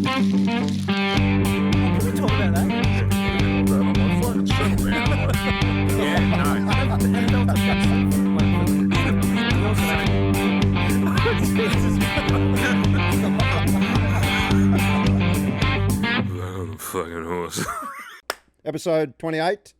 Can we talk about that? Fucking horse. Episode 28.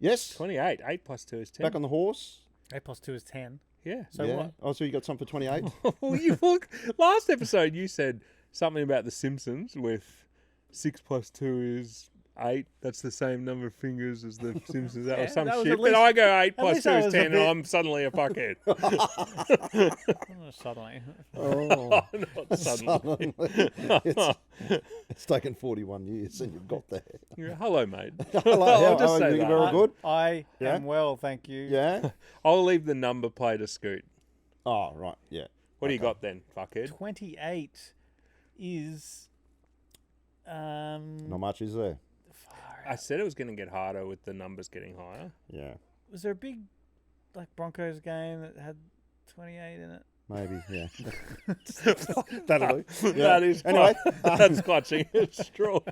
Yes. 28. 8 plus 2 is 10. Back on the horse. 8 plus 2 is 10. Yeah. So yeah. what? Oh, so you got something for 28? Well, last episode you said something about The Simpsons with 6 plus 2 is 8. That's the same number of fingers as The Simpsons. Or some that was shit. at least- But I go 8 plus least 2 that is was a 10 and bit- I'm suddenly a fuckhead. Oh, suddenly. Oh, Not suddenly. it's taken 41 years and you've got there. Yeah, hello, mate. Hello, I'll how just are say you? that. Very good. I Yeah? am well, thank you. Yeah. I'll leave the number play to Scoot. Oh, right. Yeah. What do you got then, fuckhead? 28 is... Not much, is there? I said it was going to get harder with the numbers getting higher. Yeah. Was there a big Broncos game that had 28 in it? Maybe. Yeah. That'll do. Yeah. That is Anyway, that's clutching at straws.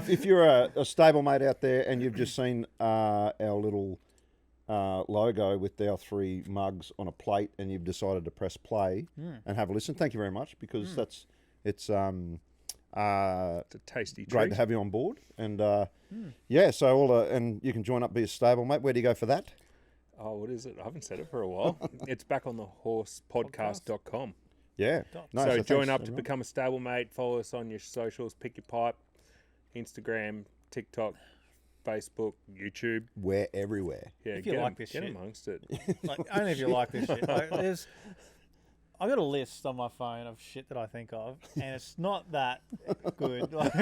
if you're a stablemate out there and you've just seen our little logo with our 3 mugs on a plate and you've decided to press play and have a listen, thank you very much because it's It's a tasty great treat. to have you on board. And yeah, so and you can join up, be a stablemate. Where do you go for that? Oh, what is it? I haven't said it for a while. It's back on the horsepodcast.com. Yeah. No, so join thanks, up to everyone. become a stablemate. Follow us on your socials. Pick your pipe. Instagram, TikTok, Facebook, YouTube. We're everywhere. Yeah, If you get like 'em- this get shit. amongst it. Like, only if you like this shit. Like, I got a list on my phone of shit that I think of, and it's not that good. Like,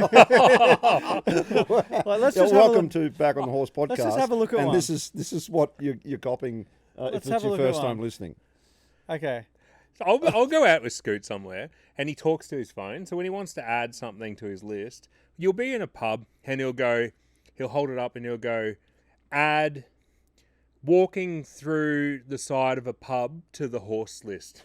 let's Yeah, just welcome to Back on the Horse podcast. let's just have a look at and one. this is what you're copying if Let's it's have a your look at first one. time listening. Okay. So I'll go out with Scoot somewhere, and he talks to his phone. So when he wants to add something to his list, you'll be in a pub, and he'll hold it up, and he'll go, add walking through the side of a pub to the horse list.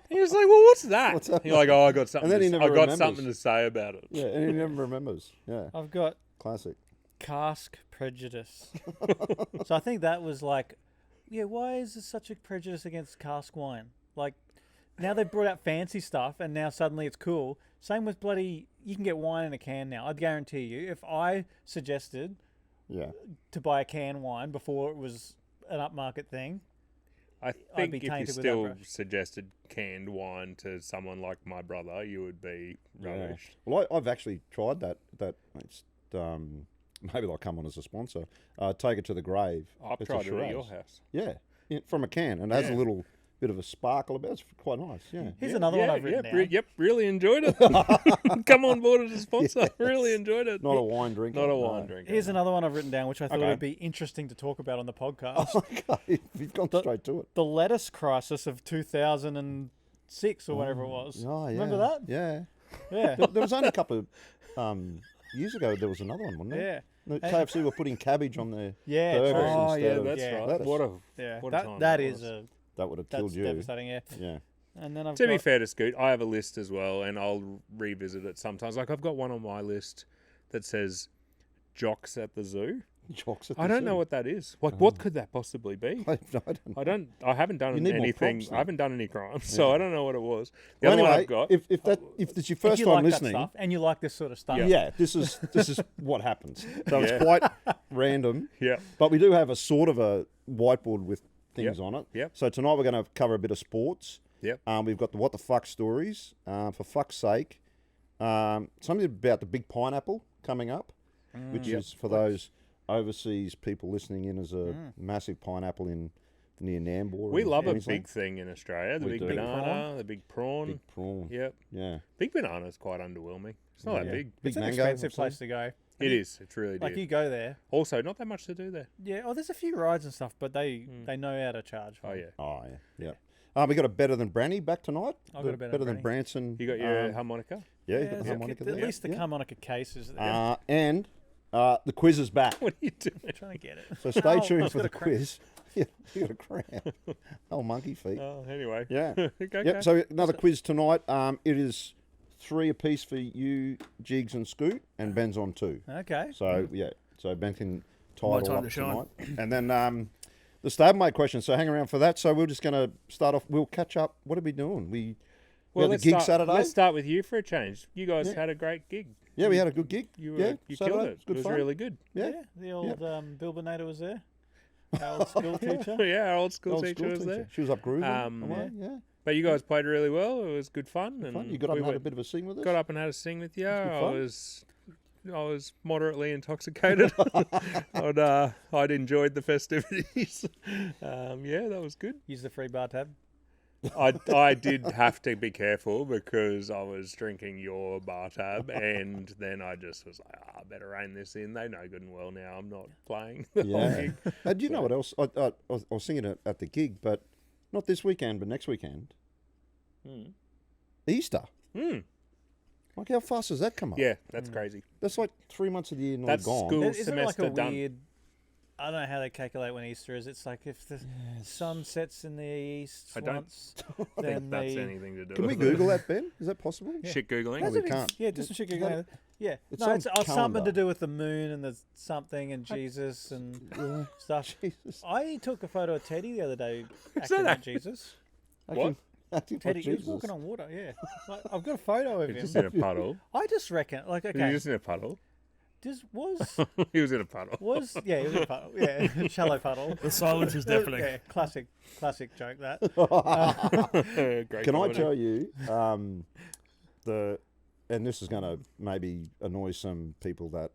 He was like, well, what's that? What's that? You're like, oh, I got something. And then he never I got remembers. something to say about it. Yeah, and he never remembers. Yeah, I've got classic. cask prejudice. So I think that was like, yeah, why is there such a prejudice against cask wine? Like, now they've brought out fancy stuff and now suddenly it's cool. Same with you can get wine in a can now. I'd guarantee you, if I suggested Yeah, to buy a can wine before it was an upmarket thing, I I'd think be if you tainted with that still brush. suggested canned wine to someone like my brother, you would be yeah. ravished. Well, I've actually tried that. It's, maybe they'll come on as a sponsor. Take it to the grave. I've It's a tried it at Shiraz. your house. Yeah, from a can, and it has a Yeah. little bit of a sparkle about it. It's quite nice. Yeah. here's another one I've written down. Yep, really enjoyed it. Come on board as a sponsor. Really enjoyed it. Not a wine drinker. Not a no. wine drinker. Here's another one I've written down, which I thought Okay. would be interesting to talk about on the podcast. Okay, you've gone straight to it. The lettuce crisis of 2006 or whatever it was. Oh, yeah. Remember that? Yeah. Yeah. There was only a couple of years ago. There was another one, wasn't there? Yeah. The KFC were putting cabbage on their Yeah, burgers true. Oh, instead yeah, of that's yeah. right. lettuce. What a Yeah, what a time that that is was. That would have that's killed you. devastating. Yeah, Yeah. and then I've To be got, fair to Scoot, I have a list as well, and I'll revisit it sometimes. Like I've got one on my list that says jocks at the zoo. Jocks at I the don't know zoo. what that is. Like, what could that possibly be? I don't. I haven't done You need more anything. props I then. haven't done any crimes, so I don't know what it was. The Well, other one anyway, I've got. if it's your if first you time like listening, that stuff and you like this sort of stuff, yeah, this is what happens. So Yeah. it's quite random. Yeah. But we do have a sort of a whiteboard with things Yep. on it. Yep. So tonight we're going to cover a bit of sports. Yep. We've got the what the fuck stories. For fuck's sake, something about the big pineapple coming up, which is for those overseas people listening in as a massive pineapple near Nambour. We and love a Queensland. big thing in Australia. The We big do. banana, prawn? the big prawn. Big prawn. Yep. Yeah. Big banana's quite underwhelming. It's not Yeah. that big. Big it's an mango. expensive I've place seen. to go. It is. It's really Like dear. you go there, Also, not that much to do there. yeah. Oh, there's a few rides and stuff, but they know how to charge. For Oh, it. yeah. Oh yeah. Yeah. We got a better than Branny back tonight. I've got a Better Than than Branny. Branson. You got your harmonica? Yeah, you Yeah, got the so harmonica at there. least the yeah. harmonica case is there. And the quiz is back. What are you doing? I'm trying to get it. So stay Oh, tuned I've for got the a cramp. quiz. Yeah, you got a cramp. Oh, monkey feet. Oh, anyway. Yeah. Okay. Yep. So another quiz tonight. It is 3 apiece for you, Jigs and Scoot, and Ben's on 2. Okay. So yeah, so Ben can tie My it all time up to shine. tonight. And then the stablemate question. So hang around for that. So we're just going to start off. We'll catch up. What are we doing? We had the gig Saturday. Let's start with you for a change. You guys had a great gig. Yeah, we had a good gig. You Saturday. killed it. Good It was fun. really good. Yeah. The old Bill Bonato was there. Our old school teacher. Yeah, our old school Old teacher school was teacher. there. She was up grooving. Yeah. Yeah. But you guys played really well. It was good fun. And Fun. You got up we and had a went- bit of a sing with us. got up and had a sing with you. good fun. I was moderately intoxicated, but I'd enjoyed the festivities. Yeah, that was good. Use the free bar tab. I did have to be careful because I was drinking your bar tab, and then I just was like, I better rein this in. They know good and well now I'm not playing the whole Yeah. gig. Do you know what else? I was singing it at the gig, but not this weekend, but next weekend. Easter. Hmm. Like, how fast does that come up? Yeah, that's crazy. That's like 3 months of the year not That's gone. school Isn't it like semester a done. weird? I don't know how they calculate when Easter is. It's like if the sun sets in the east I don't once, I then think that's they. anything to do Can we with it. Google that, Ben? Is that possible? Shit Googling? No, we can't. Yeah, just some shit going on. Yeah, It's no, on it's something calendar. to do with the moon and the something and Jesus and stuff. Jesus. I took a photo of Teddy the other day acting that like Jesus. What? Teddy, he was Jesus. walking on water. Yeah, like, I've got a photo of He was him. just in a puddle. I just reckon, like, He okay, was in a puddle. just was He was in a puddle. yeah, he was in a puddle. Yeah, shallow puddle. The silence is deafening. Yeah, classic joke that. Great Can I comedy. tell you, and this is going to maybe annoy some people that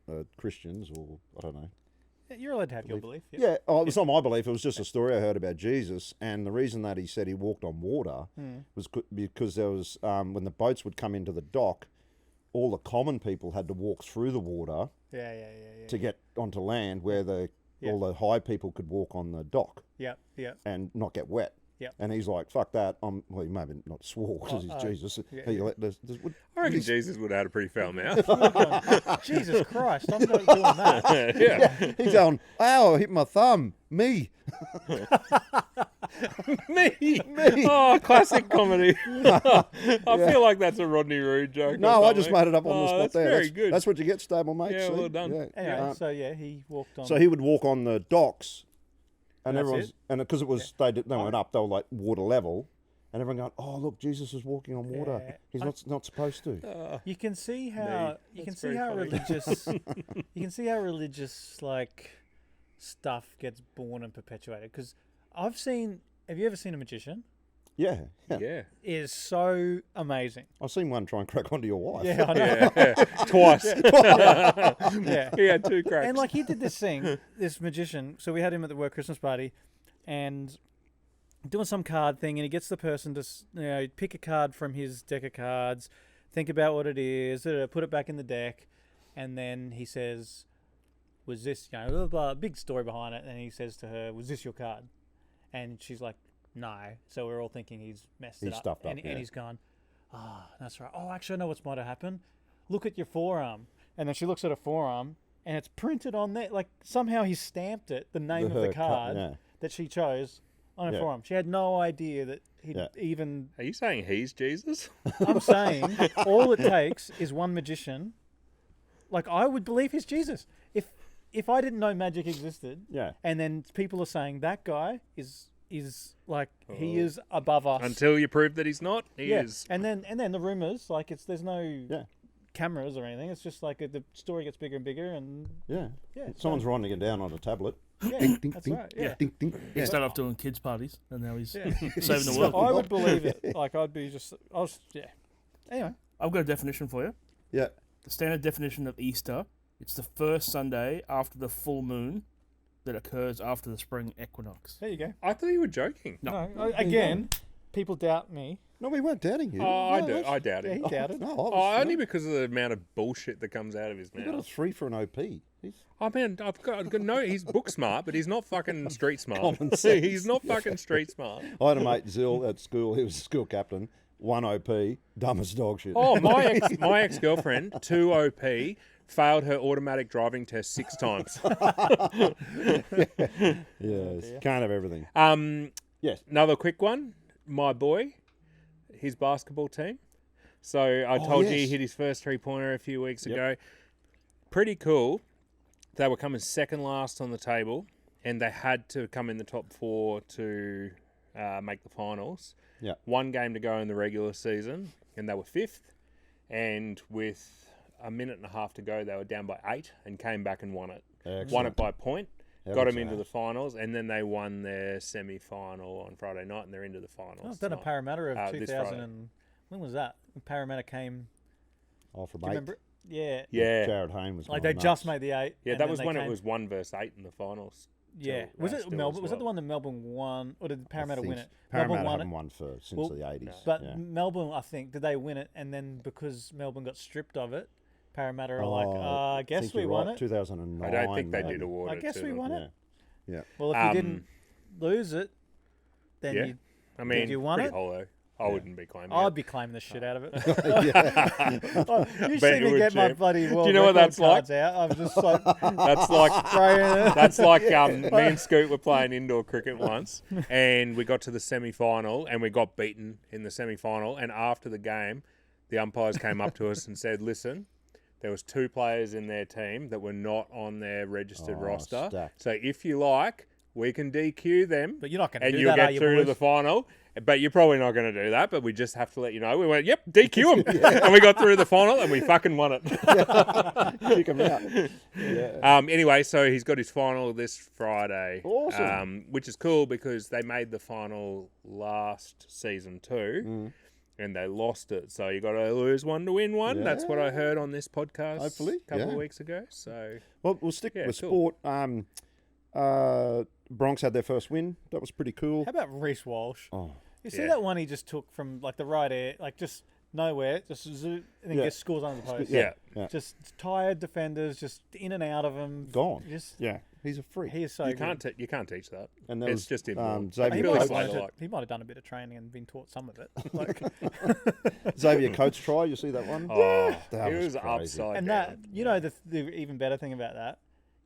are Christians or I don't know. Yeah, you're allowed to have your belief. Yeah, oh, it's not my belief. It was just a story I heard about Jesus, and the reason that he said he walked on water was because there was when the boats would come into the dock, all the common people had to walk through the water Yeah. to get onto land, where all the high people could walk on the dock Yeah. and not get wet. Yep. And he's like, "Fuck that!" Well, he maybe not swore because he's Jesus. Hey, I reckon Jesus would have had a pretty foul mouth. Jesus Christ, I'm not doing that. Yeah. he's going, "Ow! I hit my thumb." Me. Me. Oh, classic comedy. I feel like that's a Rodney Rude joke. No, or I just something. made it up on the Oh, spot that's there. Very good. That's what you get, stable mate. Yeah, see? well done. Yeah. Anyway, so yeah, he walked on. So he would walk on the docks, and That's everyone's it? and because it was they weren't up, they were like water level, and everyone going, "Oh look, Jesus is walking on water. Yeah. He's not supposed to." You can see how That's very funny. religious you can see how religious like stuff gets born and perpetuated. Because I've seen. Have you ever seen a magician? Yeah. Yeah. It is so amazing. I've seen one try and crack onto your wife. Yeah, I know. Yeah. Twice. Yeah. He had 2 cracks. And like he did this thing, this magician. So we had him at the work Christmas party, and doing some card thing, and he gets the person to pick a card from his deck of cards, think about what it is, put it back in the deck, and then he says, "Was this blah, blah, blah, big story behind it?" And he says to her, "Was this your card?" And she's like, "No." So we're all thinking he's messed it He's up, stuffed up, and, yeah. and he's gone, that's right. Oh, actually, I know what's might have happened. Look at your forearm." And then she looks at her forearm, and it's printed on there. Like somehow he stamped it, the name of her the card yeah. that she chose on her Yeah. forearm. She had no idea that he'd Yeah. even. Are you saying he's Jesus? I'm saying all it takes is one magician. Like I would believe he's Jesus if I didn't know magic existed. Yeah. And then people are saying that guy is like he is above us. Until you prove that he's not, he yeah. is. And then the rumors like there's no Yeah. cameras or anything. It's just like the story gets bigger and bigger and Yeah. yeah. Someone's writing it down on a tablet. yeah, Ding, that's ding, right. Yeah. Ding, ding. He Yeah. started off doing kids parties, and now he's Yeah. saving the world. I would believe it. Like I'd be just. I was. Yeah. Anyway. I've got a definition for you. Yeah. The standard definition of Easter: it's the first Sunday after the full moon that occurs after the spring equinox. There you go. I thought you were joking. No. Again, people doubt me. No, we weren't doubting you. Oh, I No, do. that's- I doubt Yeah, it. he doubted. No, I Oh, was, only because of the amount of bullshit that comes out of his he got a mouth. 3 for an OP. He's Oh man, I've got no. He's book smart, but he's not fucking street smart. Common sense. He's not fucking street smart. I had a mate, Zill, at school. He was a school captain. 1 OP, dumb as dog shit. Oh, my ex girlfriend, 2 OP, failed her automatic driving test 6 times. Yes, can't have everything. Yes. Yes. Another quick one. My boy, his basketball team So I told you he yes. hit his first 3-pointer a few weeks ago. Pretty cool. They were coming second last on the table, and they had to come in the top 4 to make the finals. Yeah. 1 game to go in the regular season, and they were 5th. And with a minute and a half to go, they were down by 8 and came back and won it. Excellent. Won it by a point. How Got good's them into that? the finals, and then they won their semi-final on Friday night, and they're into the finals. I've done a tonight. Parramatta of this 2000 Friday. and when was that? When Parramatta came. Oh, from Do you 8. remember? Yeah. Yeah, Jared Hayne was Like going they just nuts. made the 8. yeah, and that then was they when it came- was 1 versus 8 in the finals. Yeah. till Was Ray it Steele Melbourn? as Was that the well. one that Melbourne won, or did Parramatta win it? Parramatta Melbourne won haven't it. won for since Well, the 80s. But yeah. Melbourne, I think, did they win it? And then because Melbourne got stripped of it, Parramatta are like, Oh, I guess think we you're won right, it. 2009. I don't think they maybe. did award I it guess to we them. won it. Yeah. Well, if you didn't lose it, then Yeah. you, I mean, you want pretty it? hollow. I wouldn't be claiming I'd it. be claiming the shit out of it. yeah. Oh, you Bet see you me would, get my champ. bloody world you know what record that's like? cards out. I'm just like That's like spraying it. That's like me and Scoot were playing indoor cricket once, and we got to the semi-final, and we got beaten in the semi-final. And after the game, the umpires came up to us and said, "Listen, there was 2 players in their team that were not on their registered Oh, roster. stacked. So if you like, we can DQ them, But you're not going to and do you'll that, are get you, through to boys? the final." But you're probably not going to do that. But we just have to let you know. We went, "Yep, DQ them," and we got through the final, and we fucking won it. Kick 'em out. Yeah. Anyway, so he's got his final this Friday. Awesome. Which is cool because they made the final last season too, Mm. and they lost it. So you got to lose one to win one. That's what I heard on this podcast Hopefully, a couple yeah. of weeks ago. So Well, we'll stick Yeah, with cool. sport. Bronx had their first win. That was pretty cool. How about Reece Walsh? Oh, You see Yeah. that one he just took from like the right air, like just nowhere, just zoom, and then Yeah. gets scores under the post. yeah. yeah. Just tired defenders, just in and out of them. Gone. Just Yeah, he's a freak. he is so You good. can't you can't teach that. And there It's was, just inborn. He Xavier Billy might, have Slater learned like. it, he might have done a bit of training and been taught some of it. Like, Xavier Coates try. You see that one? Oh, that it was was crazy. upside and down. that, you know, the even better thing about that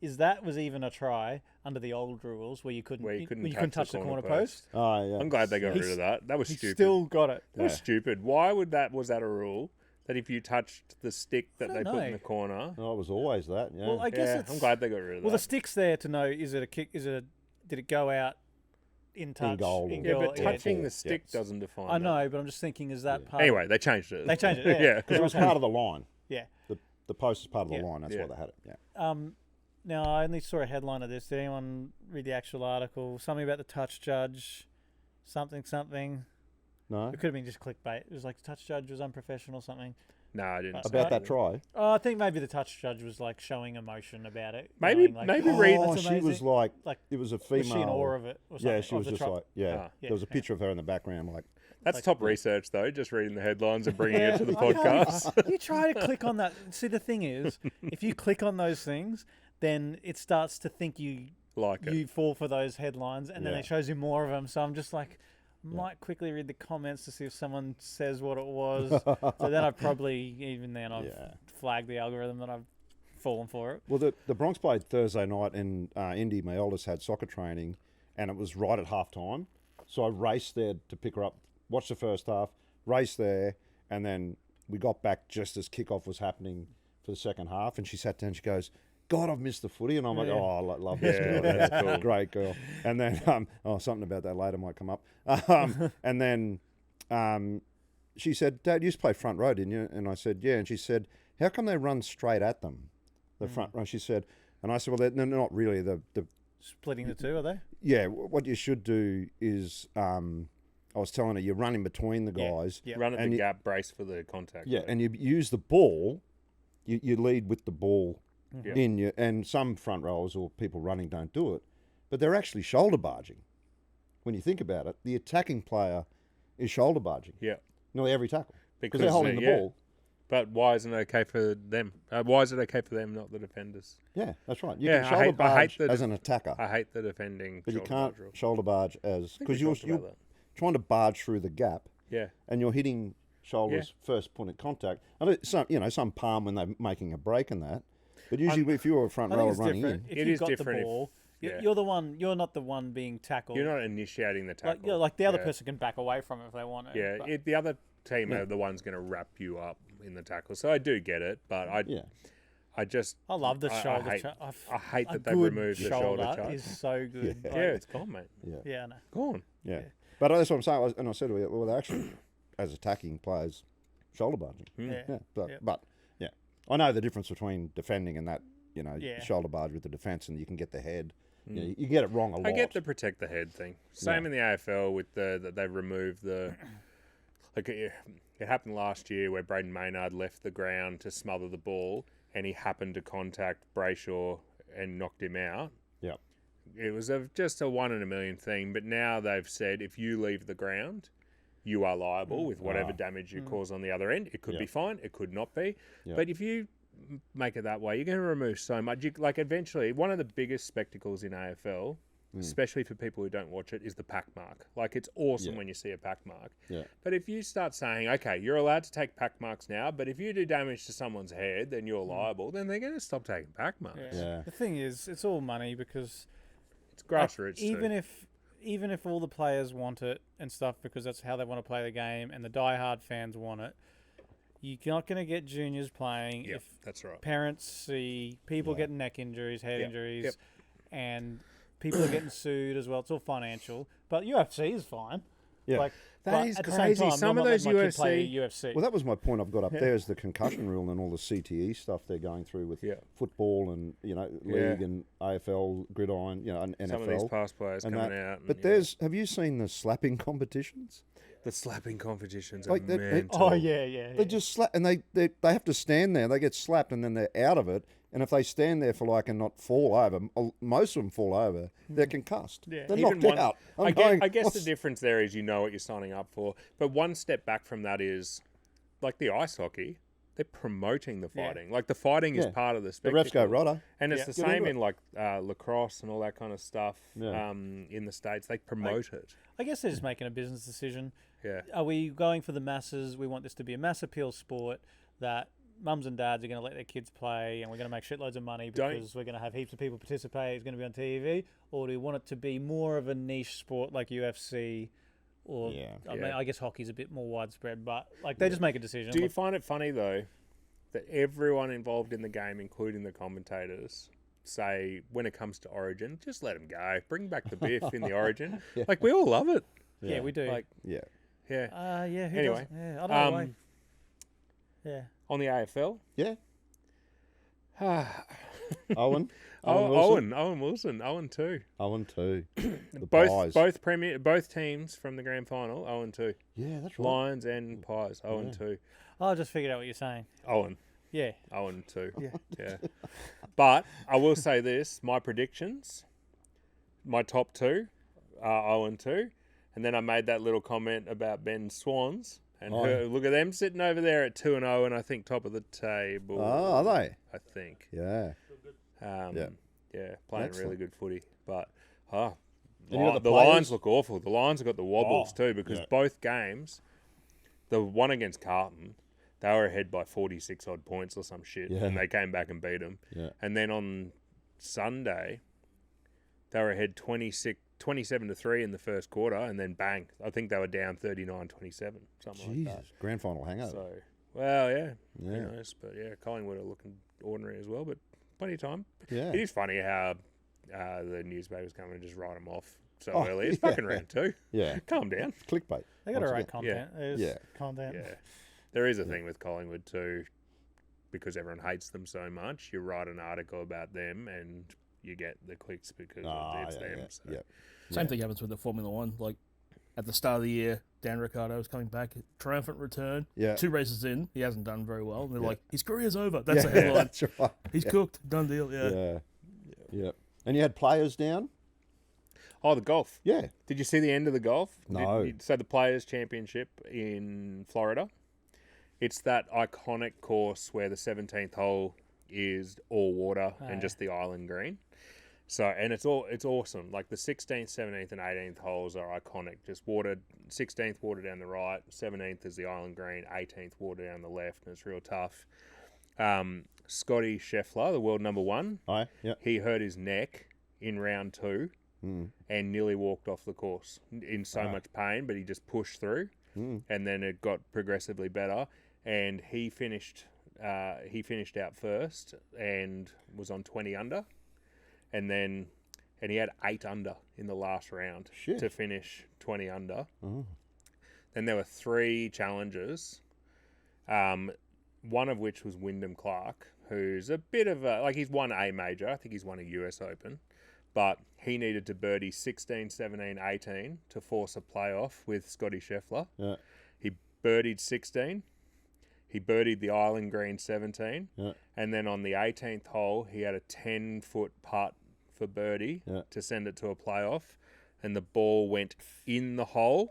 is that was even a try under the old rules where you couldn't Where you couldn't touch the corner post. post. Oh yeah. I'm glad they got He's- rid of that. That was He stupid. still got it. That was Yeah. stupid. Why would that? Was that a rule that if you touched the stick that I they don't put in know. the corner? Oh, it was always that. Yeah. Well, I guess Yeah, it's. I'm glad they got rid of Well, the that. stick's there to know: is it a kick? Did it go out in touch? goal or- Yeah, but Yeah, touching yeah. the stick Yeah. doesn't define. I that. know, but I'm just thinking: is that part? Anyway, they changed it. They changed it. Yeah. Because it was part of the line. Yeah. The post is part of the Yeah. line. That's Yeah. why they had it. Yeah. Now I only saw a headline of this. Did anyone read the actual article? Something about the touch judge. Something. No. It could have been just clickbait. It was like the touch judge was unprofessional. Something. No, I didn't. About say that try. Oh, I think maybe the touch judge was like showing emotion about it. Maybe- going like, maybe oh, read- Oh, that's she was amazing. like, Like, it was a Was she in female. awe of it? Or something? Yeah, she Of was the just try? like, yeah. Ah. There was a Yeah. picture of her in the background, like, That's like- top research, though. Just reading the headlines and bringing it to the I can't- podcast. You try to click on that. See, the thing is, if you click on those things, then it starts to think you Like it. fall for those headlines, and then Yeah. it shows you more of them. So I'm just like, might quickly read the comments to see if someone says what it was. So then I probably, even then, I've Yeah. flagged the algorithm that I've fallen for it. Well, the Bronx played Thursday night, and Indy, my oldest, had soccer training, and it was right at half time. So I raced there to pick her up, watched the first half, raced there, and then we got back just as kickoff was happening for the second half. And she sat down, she goes, God, I've missed the footy. And I'm like, Yeah. oh, I love this Yeah, girl. that's Yeah, cool. great girl. And then, something about that later might come up. And then she said, Dad, you used to play front row, didn't you? And I said, yeah. And she said, how come they run straight at them, the front row? She said, and I said, well, they're not really. The Splitting the two, are they? Yeah, what you should do is, I was telling her, you run in between the Yeah. guys. Yeah. Run at And the you- gap, brace for the contact. Yeah, right? and you use the ball. You lead with the ball Yeah. in you, and some front rowers or people running don't do it, but they're actually shoulder barging. When you think about it, the attacking player is shoulder barging. Yeah. Nearly every tackle because Because they're holding the yeah. ball. But why isn't it okay for them? Why is it okay for them, not the defenders? Yeah, that's right. You Yeah, can I shoulder hate barge the as an attacker, I hate the defending. but you shoulder can't barge rule. shoulder barge as I think we because you're talked about that. trying to barge through the gap. Yeah. And you're hitting shoulders first point of contact. I know some palm when they're making a break and that, but usually if you're a front I think rower it's running different. in, If It you've is got different the if- ball, yeah. you're the one. You're not the one being tackled. You're not initiating the tackle. like the other Yeah. person can back away from it if they want to. Yeah, but- the other team are the ones going to wrap you up in the tackle. So I do get it, but I just I love the shoulder. I hate a that they've good removed the shoulder charge. is so good. Yeah. Like, Yeah, it's gone, mate. yeah, I know. Gone. Yeah. But that's what I'm saying. And I said to you, well, they're actually, as attacking players, shoulder barging. Yeah. Yeah. But, Yep. but, yeah. I know the difference between defending and that, Yeah. shoulder barge with the defence, and you can get the head. You can get it wrong a lot. I get the protect the head thing. Same in the AFL with that they've removed the. Like it happened last year where Braden Maynard left the ground to smother the ball, and he happened to contact Brayshaw and knocked him out. Yeah. It was just a 1 in a million thing, but now they've said if you leave the ground, you are liable with whatever damage you cause on the other end. It could be fine, it could not be. Yeah. But if you make it that way, you're going to remove so much. Like eventually, one of the biggest spectacles in AFL, especially for people who don't watch it, is the pack mark. Like it's awesome when you see a pack mark. Yeah. But if you start saying, okay, you're allowed to take pack marks now, but if you do damage to someone's head, then you're liable, then they're going to stop taking pack marks. Yeah. The thing is, it's all money because It's grassroots even too. even if all the players want it and stuff because that's how they want to play the game and the diehard fans want it, you're not going to get juniors playing Yep, if that's right. parents see people getting neck injuries, head Yep, injuries, yep. and people are getting sued as well. It's all financial, but UFC is fine. Yeah. Like That but is at the crazy. Same time, Some I'm of not those letting my kid play UFC UFC. Well, that was my point I've got up there is the concussion rule and all the CTE stuff they're going through with football and, league and AFL, gridiron, and NFL. Some of these past players and coming that. out. But have you seen the slapping competitions? the slapping competitions Like are they- mental. oh yeah. They just slap, and they have to stand there. They get slapped, and then they're out of it. And if they stand there for and not fall over, most of them fall over. They're concussed. Yeah. They're Even knocked out. I guess the "What's-" difference there is you know what you're signing up for. But one step back from that is, like the ice hockey, they're promoting the fighting. Like the fighting is Yeah. part of the The spectacle. refs go, righto. And it's Yeah. the Get same into in like lacrosse and all that kind of stuff Yeah. in the States. They promote it. I guess they're just making a business decision. Yeah. Are we going for the masses? We want this to be a mass appeal sport that mums and dads are going to let their kids play and we're going to make shitloads of money because we're going to have heaps of people participate. It's going to be on TV. Or do we want it to be more of a niche sport like UFC? Or I mean, I guess hockey's a bit more widespread, but they just make a decision. Do you find it funny though that everyone involved in the game, including the commentators, say when it comes to Origin, just let them go, bring back the Biff in the Origin? Like we all love it. Yeah, we do. Like Yeah. yeah. Yeah. Who Anyway, doesn't? Yeah, I don't know why. Yeah. On the AFL, Yeah. Owen. Owen Wilson, Owen 2. Owen 2. The Both Pies. both teams from the grand final, Owen 2. Yeah, that's right. Lions and Pies, Owen Yeah. 2. I just figured out what you're saying. Owen. Yeah. Owen 2. Yeah. But I will say this, my predictions, my top 2 are Owen 2. And then I made that little comment about Ben Swans. And look at them sitting over there at 2-0 and I think top of the table. Oh, are they? I think. Yeah. Yeah, playing Excellent. really good footy. But And you got the the players? Lions look awful. The Lions have got the wobbles Oh, too because yeah. both games, the one against Carlton, they were ahead by 46 odd points or some shit, Yeah. and they came back and beat them. Yeah. And then on Sunday, they were ahead 27-3 in the first quarter, and then bang, I think they were down 39-27, something Jesus. like that. Grand final hangover. So, well, yeah, Yeah. who knows? But yeah, Collingwood are looking ordinary as well, but plenty of time. Yeah. It is funny how the newspapers come and just write them off so Oh, early. It's yeah. fucking round 2. Yeah. Calm down. Clickbait. They got Once alright again. content. There's Yeah. content. Yeah. There is a thing with Collingwood too, because everyone hates them so much. You write an article about them and you get the clicks because it's them. Yeah. So. Yeah. Same thing happens with the Formula One. Like at the start of the year, Dan Ricciardo was coming back, triumphant return. Yeah. 2 races in, he hasn't done very well. And they're Yeah. like, his career's over. That's Yeah, the headline. That's right. He's cooked. Done deal. Yeah. Yeah. Yeah. And you had players down? Oh, the golf. Yeah. Did you see the end of the golf? No. So the Players' Championship in Florida. It's that iconic course where the 17th hole is all water and just the island green. So, and it's awesome. Like the 16th, 17th, and 18th holes are iconic. Just water, 16th water down the right, 17th is the island green, 18th water down the left, and it's real tough. Scotty Scheffler, the world number 1, Aye. Yeah. he hurt his neck in round 2 Mm. and nearly walked off the course in so much pain, but he just pushed through. and then it got progressively better. And he finished out first and was on 20 under, and he had 8 under in the last round Shit. to finish 20 under. Oh. Then there were 3 challengers, one of which was Wyndham Clark, who's a bit of he's won a major. I think he's won a US Open, but he needed to birdie 16, 17, 18 to force a playoff with Scotty Scheffler. Yeah. He birdied 16. He birdied the island green 17. Yeah. And then on the 18th hole, he had a 10-foot putt for birdie to send it to a playoff. And the ball went in the hole,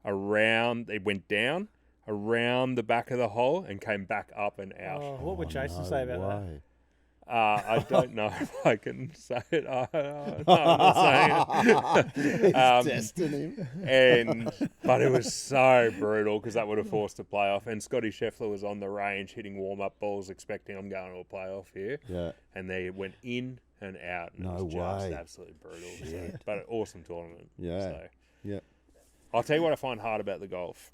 it went down, around the back of the hole, and came back up and out. Oh, what would Jason say about that? I don't know if I can say it. No, I'm not saying it. Testing him. But it was so brutal because that would have forced a playoff. And Scotty Scheffler was on the range hitting warm-up balls, expecting I'm going to a playoff here. Yeah. And they went in and out. And No it was just way. absolutely brutal. So, but an awesome tournament. Yeah. So. Yeah. I'll tell you what I find hard about the golf.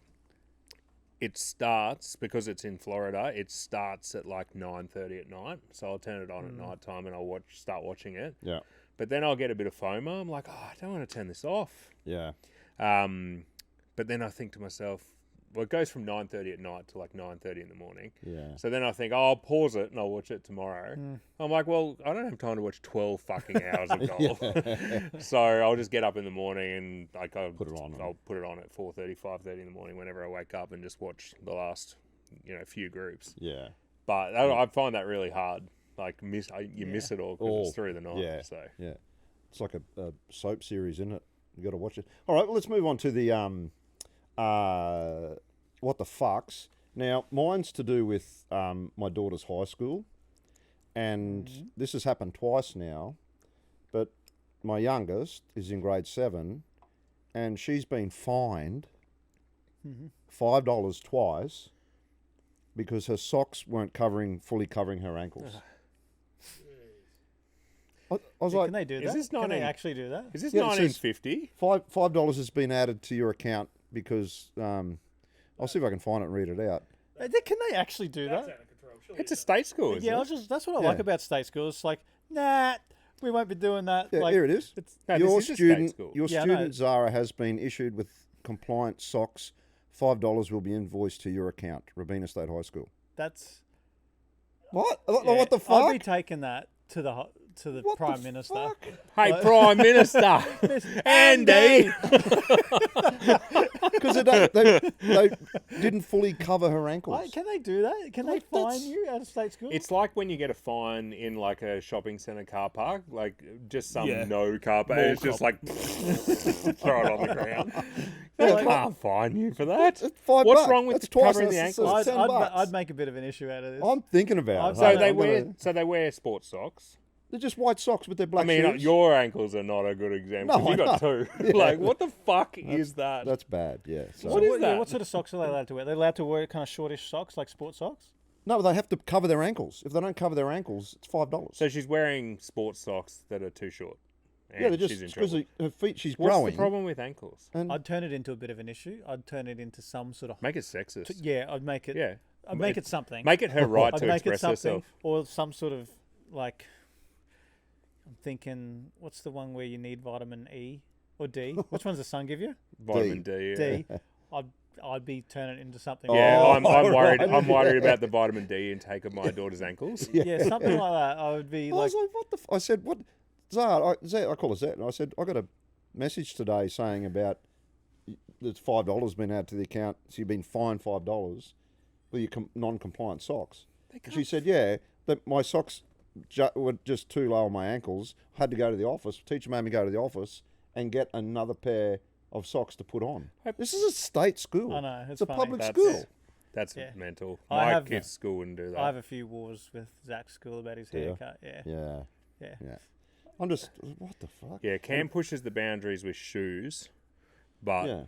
It starts, because it's in Florida, it starts at like 9:30 at night. So I'll turn it on at night time and I'll start watching it. Yeah. But then I'll get a bit of FOMO. I'm like, I don't want to turn this off. Yeah. But then I think to myself, well, it goes from 9:30 at night to like 9:30 in the morning. Yeah. So then I think, I'll pause it and I'll watch it tomorrow. I'm like, well, I don't have time to watch 12 fucking hours of golf. So I'll just get up in the morning and I'll Put it on. I'll put it on at 4:30, 5:30 in the morning whenever I wake up and just watch the last, few groups. Yeah. But I find that really hard. Like miss it all because it's through the night. Yeah. So Yeah. It's like a soap series, isn't it? You got to watch it. All right, well, let's move on to the what the fucks. Now, mine's to do with my daughter's high school, and this has happened twice now. But my youngest is in grade 7, and she's been fined $5 twice because her socks weren't fully covering her ankles. I was like, Can they do is that? this Can they 19 actually do that? is this Yeah, it says- 1950? $5 has been added to your account because I'll see if I can find it and read it out. Can they actually do that? It's a state school, isn't Yeah, it? that's what I like Yeah. about state schools. It's like, nah, we won't be doing that. Yeah, like, here it is. No, this Your is a state student, school. your Yeah, I know. student Zara has been issued with compliant socks. $5 will be invoiced to your account. Rabina State High School. That's What? yeah, What the I'd fuck? be taking that to the What Prime the Minister. fuck? Hey, Prime Minister, Andy. Because they didn't fully cover her ankles. Can they do that? Can they Like, fine that's- you out of state school? It's like when you get a fine in like a shopping centre car park, like just some Yeah. no car park. Mall It's just cop. like throw it on the ground. They Like- can't fine you for that. It's $5. What's wrong with That's twice covering the as- ankles? it's $10. I'd make a bit of an issue out of this. I'm thinking about it. I've So done Hey, it. they wear sports socks. They're just white socks with their black I mean, shoes. your ankles are not a good example No, because you I got know. two. Like, what the fuck is that? That's bad, yeah. So. What is Yeah, that? what sort of socks are they allowed to wear? They're allowed to wear kind of shortish socks, like sports socks? No, they have to cover their ankles. If they don't cover their ankles, it's $5. So she's wearing sports socks that are too short. And yeah, they're she's in just because trouble. her feet. She's What's growing. the problem with ankles? And I'd turn it into a bit of an issue. I'd turn it into some sort of... Make it sexist. Yeah, I'd make it... Yeah. I'd make it something. Make it her right I'd to make it express something, herself. or some sort of like. I'm thinking, what's the one where you need vitamin E or D? Which one's the sun give you? Vitamin D. Yeah. D. I'd be turning it into something. Yeah, Oh, I'm worried. right. I'm worried about the vitamin D intake of my daughter's ankles. Yeah, something like that. I would be I like, was like, what the? I said, what? Zara, I call her Zet, and I said, I got a message today saying about there's $5 been added to the account. So you've been fined $5 for your non-compliant socks. She said, yeah, that my socks were just too low on my ankles. I had to go to the office. Teacher made me go to the office and get another pair of socks to put on. This is a state school. I know, it's a funny. public That's, school. That's Yeah. mental. I My have- kid's school wouldn't do that. I have a few wars with Zach's school about his you? haircut. Yeah, Yeah, yeah. yeah. I'm just, what the fuck? Yeah, Cam pushes the boundaries with shoes, but Yeah.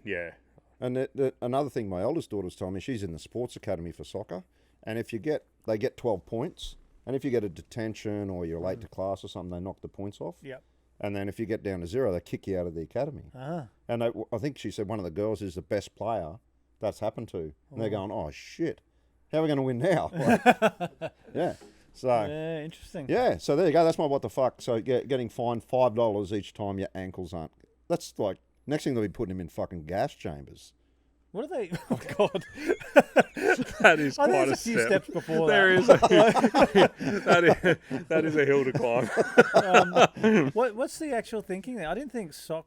yeah. And another thing, my oldest daughter's telling me, she's in the sports academy for soccer, and they get 12 points, and if you get a detention or you're late to class or something, they knock the points off. Yep. And then if you get down to 0, they kick you out of the academy. Ah. And I think she said one of the girls is the best player that's happened to. And they're going, oh, shit. How are we going to win now? Like, yeah. So, Yeah, interesting. yeah. So there you go. That's my what the fuck. So getting fined $5 each time your ankles aren't. That's like, next thing they'll be putting him in fucking gas chambers. What are they? Oh God! That is I think quite there's a a few step. steps before There that. is that is a hill to climb. What's the actual thinking there? I didn't think sock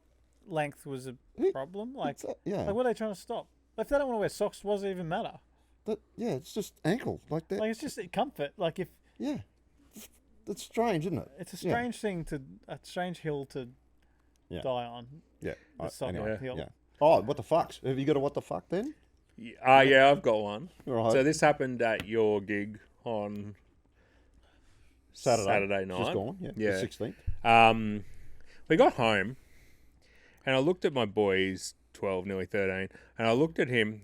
length was a problem. Like, Yeah. like what are they trying to stop? If they don't want to wear socks, what does it even matter? Yeah, it's just ankle. Like that. Like, it's just comfort. Like, if Yeah. That's strange, isn't it? it's a strange a strange hill to Yeah. die on. Yeah. The sock Anyway, length hill. yeah. Oh, what the fucks? Have you got a what the fuck then? Yeah, I've got one. Right. So this happened at your gig on Saturday night. Just gone. Yeah. Yeah. The 16th. We got home, and I looked at my boys, 12, nearly 13, and I looked at him.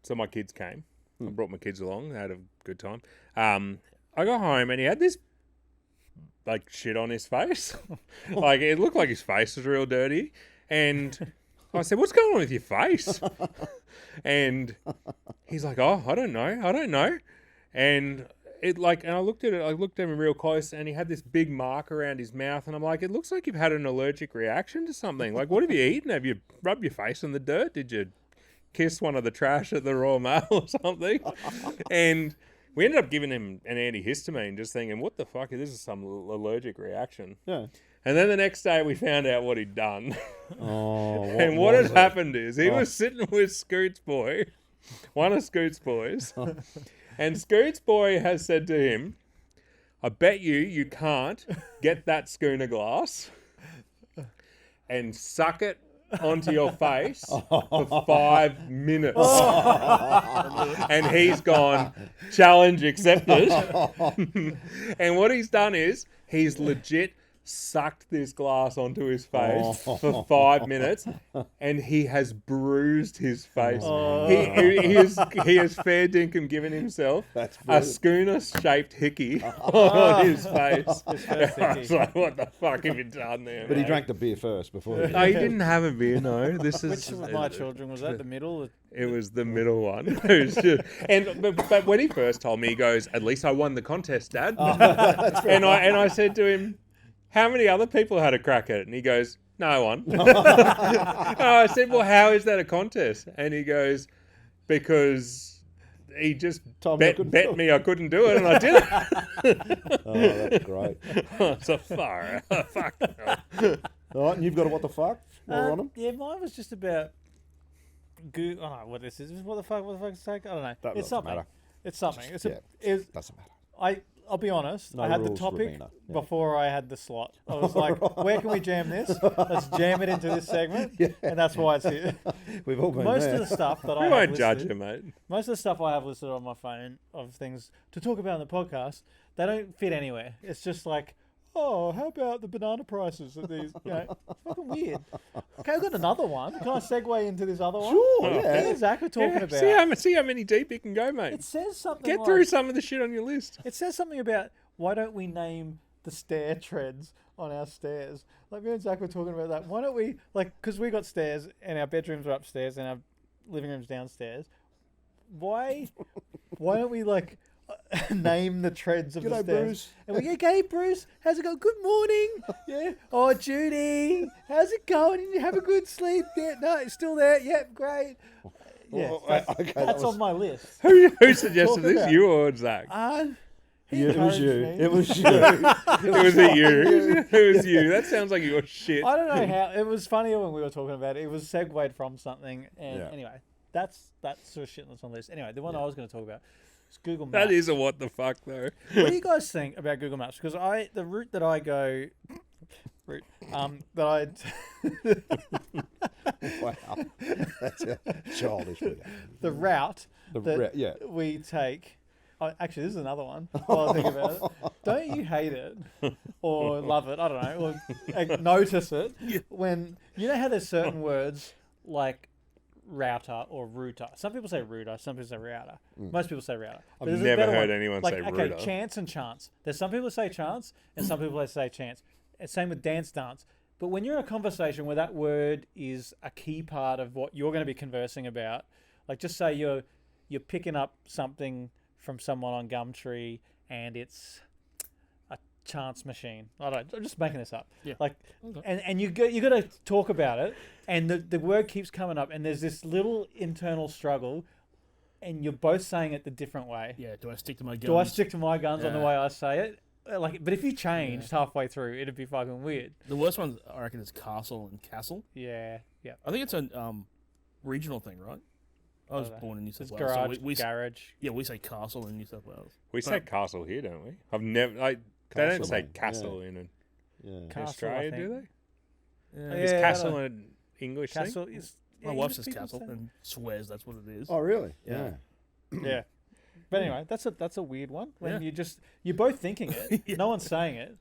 So my kids came. I brought my kids along. They had a good time. I got home, and he had this like shit on his face. Like, it looked like his face was real dirty. And I said, "What's going on with your face?" And he's like, "Oh, I don't know." And I looked at it. I looked at him real close, and he had this big mark around his mouth. And I'm like, "It looks like you've had an allergic reaction to something. Like, what have you eaten? Have you rubbed your face in the dirt? Did you kiss one of the trash at the Royal Mail or something?" And we ended up giving him an antihistamine, just thinking, "What the fuck? This is some allergic reaction." Yeah. And then the next day, we found out what he'd done. Oh. And what had happened is he was sitting with Scoot's boy, one of Scoot's boys, and Scoot's boy has said to him, "I bet you can't get that schooner glass and suck it onto your face for 5 minutes." And he's gone, "Challenge accepted." And what he's done is he's legit sucked this glass onto his face for 5 minutes, and he has bruised his face. He has fair dinkum given himself a schooner-shaped hickey on his face. I was like, "What the fuck have you done there?" But he mate?" drank the beer first before. No, he didn't have a beer. No, this Which is. of my children was that? The middle? It was the middle one. It was just, but when he first told me, he goes, "At least I won the contest, Dad." And I said to him, "How many other people had a crack at it?" And he goes, "No one." And I said, "Well, how is that a contest?" And he goes, "Because he just Told me I couldn't do bet it." me I couldn't do it, and I did it." Oh, that's great. So far, fuck. All right, and you've got a what the fuck? While we're on 'em? Yeah, mine was just about. I don't know what this is. What the fuck? What the fuck's sake? I don't know. That It's doesn't something. matter. It's something. It's Yeah. it's Doesn't matter. I'll be honest. No I had the rules, topic Ravina. Yeah. before I had the slot. I was like, "Where can we jam this? Let's jam it into this segment," and that's why it's here. We've all been Most there. of the stuff that I We have won't judge listed, him, mate. most of the stuff I have listed on my phone of things to talk about on the podcast, they don't fit anywhere. It's just like, "Oh, how about the banana prices at these?" It's fucking weird. Okay, I've got another one. Can I segue into this other one? Sure, Me yeah. and Zach are talking about. See how many deep you can go, mate. It says something. Get like, through some of the shit on your list. It says something about why don't we name the stair treads on our stairs? Like, me and Zach were talking about that. Why don't we, like, because we got stairs and our bedrooms are upstairs and our living room's downstairs. Why don't we, like, name the treads of the G'day, stairs? Bruce. And we go, "Hey, Bruce, how's it going? Good morning." Yeah. "Oh, Judy, how's it going? Did you have a good sleep?" "Yeah, no, it's still there. Yep, great." Yeah, Well, that's, okay, that that's was- on my list. Who suggested Talk this? about- You or Zach? He Yeah, it was encouraged you. me. It was you. It was it you? It was you. That sounds like your shit. I don't know how. It was funnier when we were talking about it. It was segued from something, and Yeah. anyway, that's sort of shit that's on the list. Anyway, the one I was going to talk about is Google Maps. That is a what the fuck though. What do you guys think about Google Maps? Because the route that I go, Wow. That's childish. the route that Yeah. we take. Actually, this is another one. While I think about it, don't you hate it or love it? I don't know, or notice it when you know how there's certain words like router or router. Some people say router, some people say router. Most people say router. But I've there's a never better heard one. anyone like, say okay, router. chance and chance. There's some people say chance and some people say chance. And same with dance. But when you're in a conversation where that word is a key part of what you're going to be conversing about, like just say you're picking up something from someone on Gumtree and it's a chance machine. I don't. I'm just making this up. Yeah. Like, Okay. and you got to talk about it, and the word keeps coming up, and there's this little internal struggle, and you're both saying it the different way. Yeah, do I stick to my guns? Do I stick to my guns on the Yeah. way I say it? Like, but if you changed halfway through, it'd be fucking weird. The worst one, I reckon, is castle and castle. Yeah. I think it's a regional thing, right? I was Oh, born in New South It's Wales. garage, So we garage. we say castle in New South Wales. We say castle here, don't we? I've never. They don't Castle, say mate, castle in Yeah. Castle, Australia, I do think. they? Yeah. Is Yeah, castle I an English thing? Castle is. My yeah, wife English says people castle say- and swears that's what it is. Oh, really? Yeah. Yeah. But anyway, that's a weird one. When Yeah. you're both thinking it. Yeah. No one's saying it.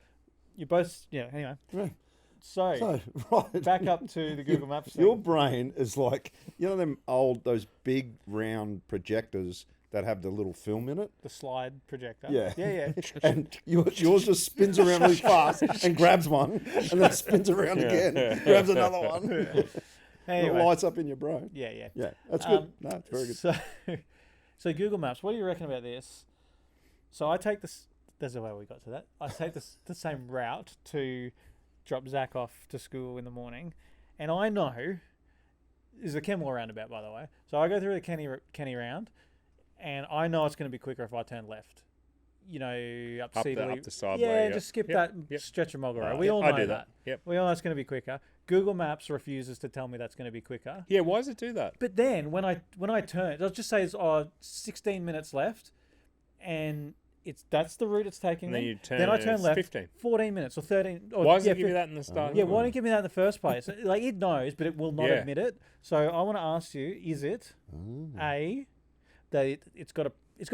You're both anyway. Yeah. So, So, right. back up to the Google Maps thing. Your brain is like, those big round projectors that have the little film in it? The slide projector. Yeah. Yeah. And yours just spins around really fast and grabs one and then spins around again, grabs another one. It Anyway. lights up in your brain. Yeah. Yeah, that's good. Um, No, it's very good. So Google Maps, what do you reckon about this? So I take this. There's a way we got to that. I take the same route to drop Zach off to school in the morning, and I know is a Kenmore roundabout, by the way. So I go through the Kenny round, and I know it's going to be quicker if I turn left. You know, up Up the Cedarly. side yeah, way, yeah. just skip Yep, that yep. stretch of Mogga Road. Right, We yep, all I know do that. Yep. We all know it's going to be quicker. Google Maps refuses to tell me that's going to be quicker. Yeah, why does it do that? But then when I turn, I'll just say it's 16 minutes left, and that's the route it's taking. And then me. you turn Then I and turn it's left. 15. 14 minutes or 13. Or, Why does yeah, it give you fif- that in the start? Yeah, why don't it give me that in the first place? Like it knows, but it will not Yeah. admit it. So I want to ask you: is it A that it's got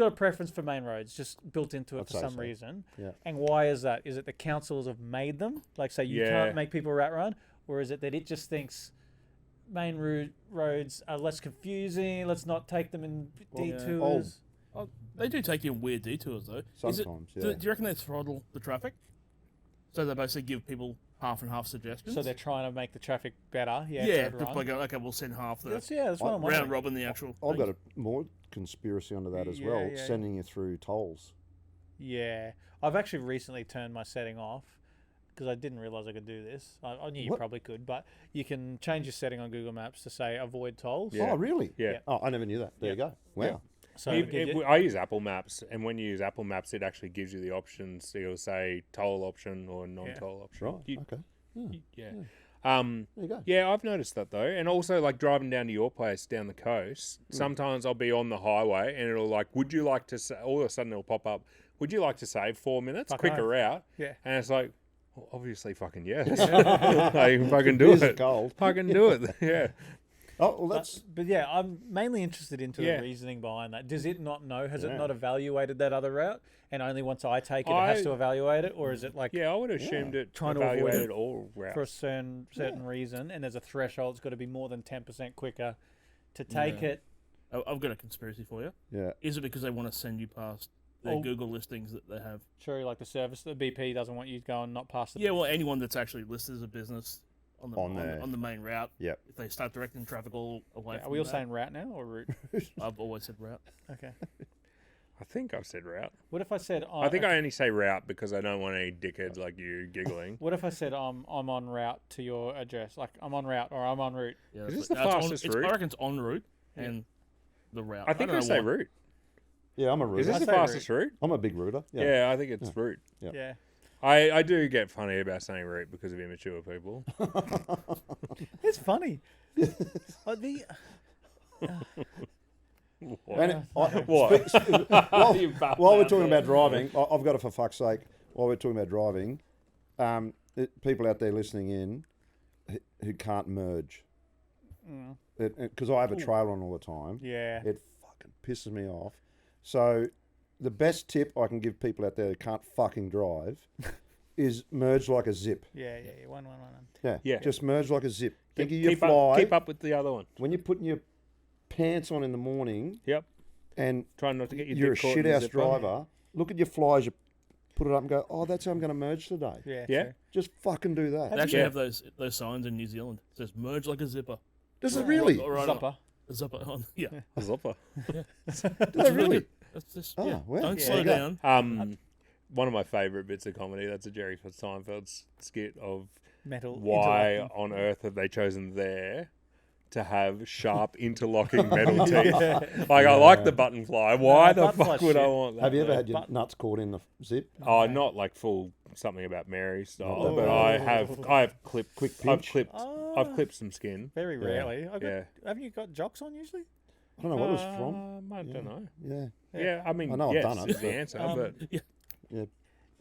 a preference for main roads just built into it I'd for say some so. reason? Yeah. And why is that? Is it the councils have made them? Like say you Yeah. can't make people rat run, or is it that it just thinks main roads are less confusing? Let's not take them in detours. Oh, they do take you in weird detours, though. Sometimes, do yeah. you reckon they throttle the traffic? So they basically give people half and half suggestions? So they're trying to make the traffic better. Yeah. for yeah, everyone. just like, okay, we'll send half the That's what I'm round wondering. robin the actual. I've thing. got a more conspiracy onto that as Yeah, well, yeah. sending you through tolls. Yeah, I've actually recently turned my setting off because I didn't realize I could do this. I knew you What? probably could, but you can change your setting on Google Maps to say avoid tolls. Yeah. Oh, really? Yeah. Yeah. Oh, I never knew that. There you go. Wow. Yeah. So I use Apple Maps, and when you use Apple Maps, it actually gives you the options. So you'll say toll option or non-toll option. Right. You- Okay. yeah. There you go. Yeah, I've noticed that though, and also like driving down to your place down the coast. Sometimes I'll be on the highway, and it'll like, would you like to? All of a sudden, it'll pop up. Would you like to save 4 minutes? Fuck Quicker no. route. Yeah. And it's like, well, obviously, fucking yes. I can fucking do Beers are it. cold. Fucking do it. Yeah. Oh, well, that's but yeah, I'm mainly interested into Yeah. the reasoning behind that. Does it not know? Has it Yeah. not evaluated that other route? And only once I take it, it has to evaluate it, or is it like Yeah, I would have assumed it Trying to avoid evaluated it all routes. for a certain reason, and there's a threshold? It's got to be more than 10% quicker to take Yeah. it. I've got a conspiracy for you. yeah. Is it because they want to send you past their Oh. Google listings that they have? True, like the service, the BP doesn't want you going not past the. Yeah, well, anyone that's actually listed as a business on the On there. on the main route, Yep. if they start directing traffic all away Yeah, from are we all that, saying route now or route? I've always said route. Okay. I think I've said route. What if I said? I think I only say route because I don't want any dickheads like you giggling. What if I said I'm on route to your address? Like I'm on route or I'm en route. Yeah, Is that's this the no, it's fastest it's, route? I reckon it's en route and the route. I think don't I know say why. route. Yeah, I'm a Is router. this I the say fastest route? I'm a big router. Yeah, Yeah. I think it's route. Yep. Yeah. I do get funny about saying route because of immature people. It's funny. The And What? while we're talking about driving, I've got it for fuck's sake. While we're talking about driving, people out there listening in who can't merge, because I have a trailer on all the time. yeah. It fucking pisses me off. So the best tip I can give people out there who can't fucking drive is merge like a zip. Yeah. One. Yeah. Just merge like a zip. Think of your keep fly. keep up with the other one. When you're putting your pants on in the morning Yep. and Try not to get your you're a dick caught in the shit-house zipper. driver, look at your fly as you're put it up and go, oh, that's how I'm going to merge today. Yeah. Yeah. True. Just fucking do They that. actually Yeah. have those signs in New Zealand. It says merge like a zipper. Does it really? Right Supper. A zipper on. Yeah. Zopper. Do It's they really? good. That's just, Oh, yeah. well, Don't yeah. slow Yeah. down. One of my favourite bits of comedy, that's a Jerry Seinfeld skit of Metal. why interlocking. on earth have they chosen there to have sharp interlocking metal teeth? Like, I like the button fly. Why the button fuck fly's would I shit. want that? Have you ever there? had your But- nuts caught in the zip? Oh, not like full something about Mary style, that but bad. I have clipped Quick I've pinch? clipped Oh. I've clipped some skin. Very rarely. I got, Yeah. Haven't you got jocks on usually? I don't know what it was from. I don't know. Yeah. Yeah, I mean, I know I've yes, done it, is the but- answer, but Yeah.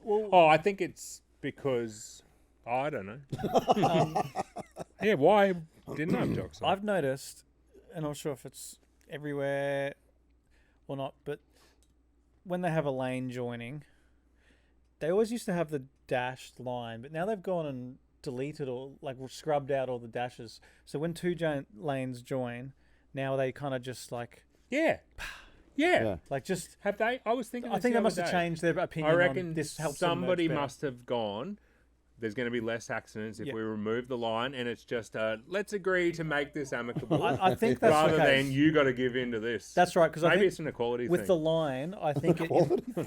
Well, oh, I think it's because I don't know. Yeah, why didn't I have jocks on? I've noticed, and I'm not sure if it's everywhere or not, but when they have a lane joining, they always used to have the dashed line, but now they've gone and deleted or like scrubbed out all the dashes. So when two lanes join, now they kind of just like Yeah. Yeah. just. Have they? I was thinking. I this think the they must other have day. changed their opinion. I reckon on this helps them merge somebody better. must have gone. There's going to be less accidents if Yeah. we remove the line, and it's just let's agree to make this amicable, I think that's rather the case. than you got to give in to this. That's right, because I Maybe think it's an equality with thing. the line, I think it.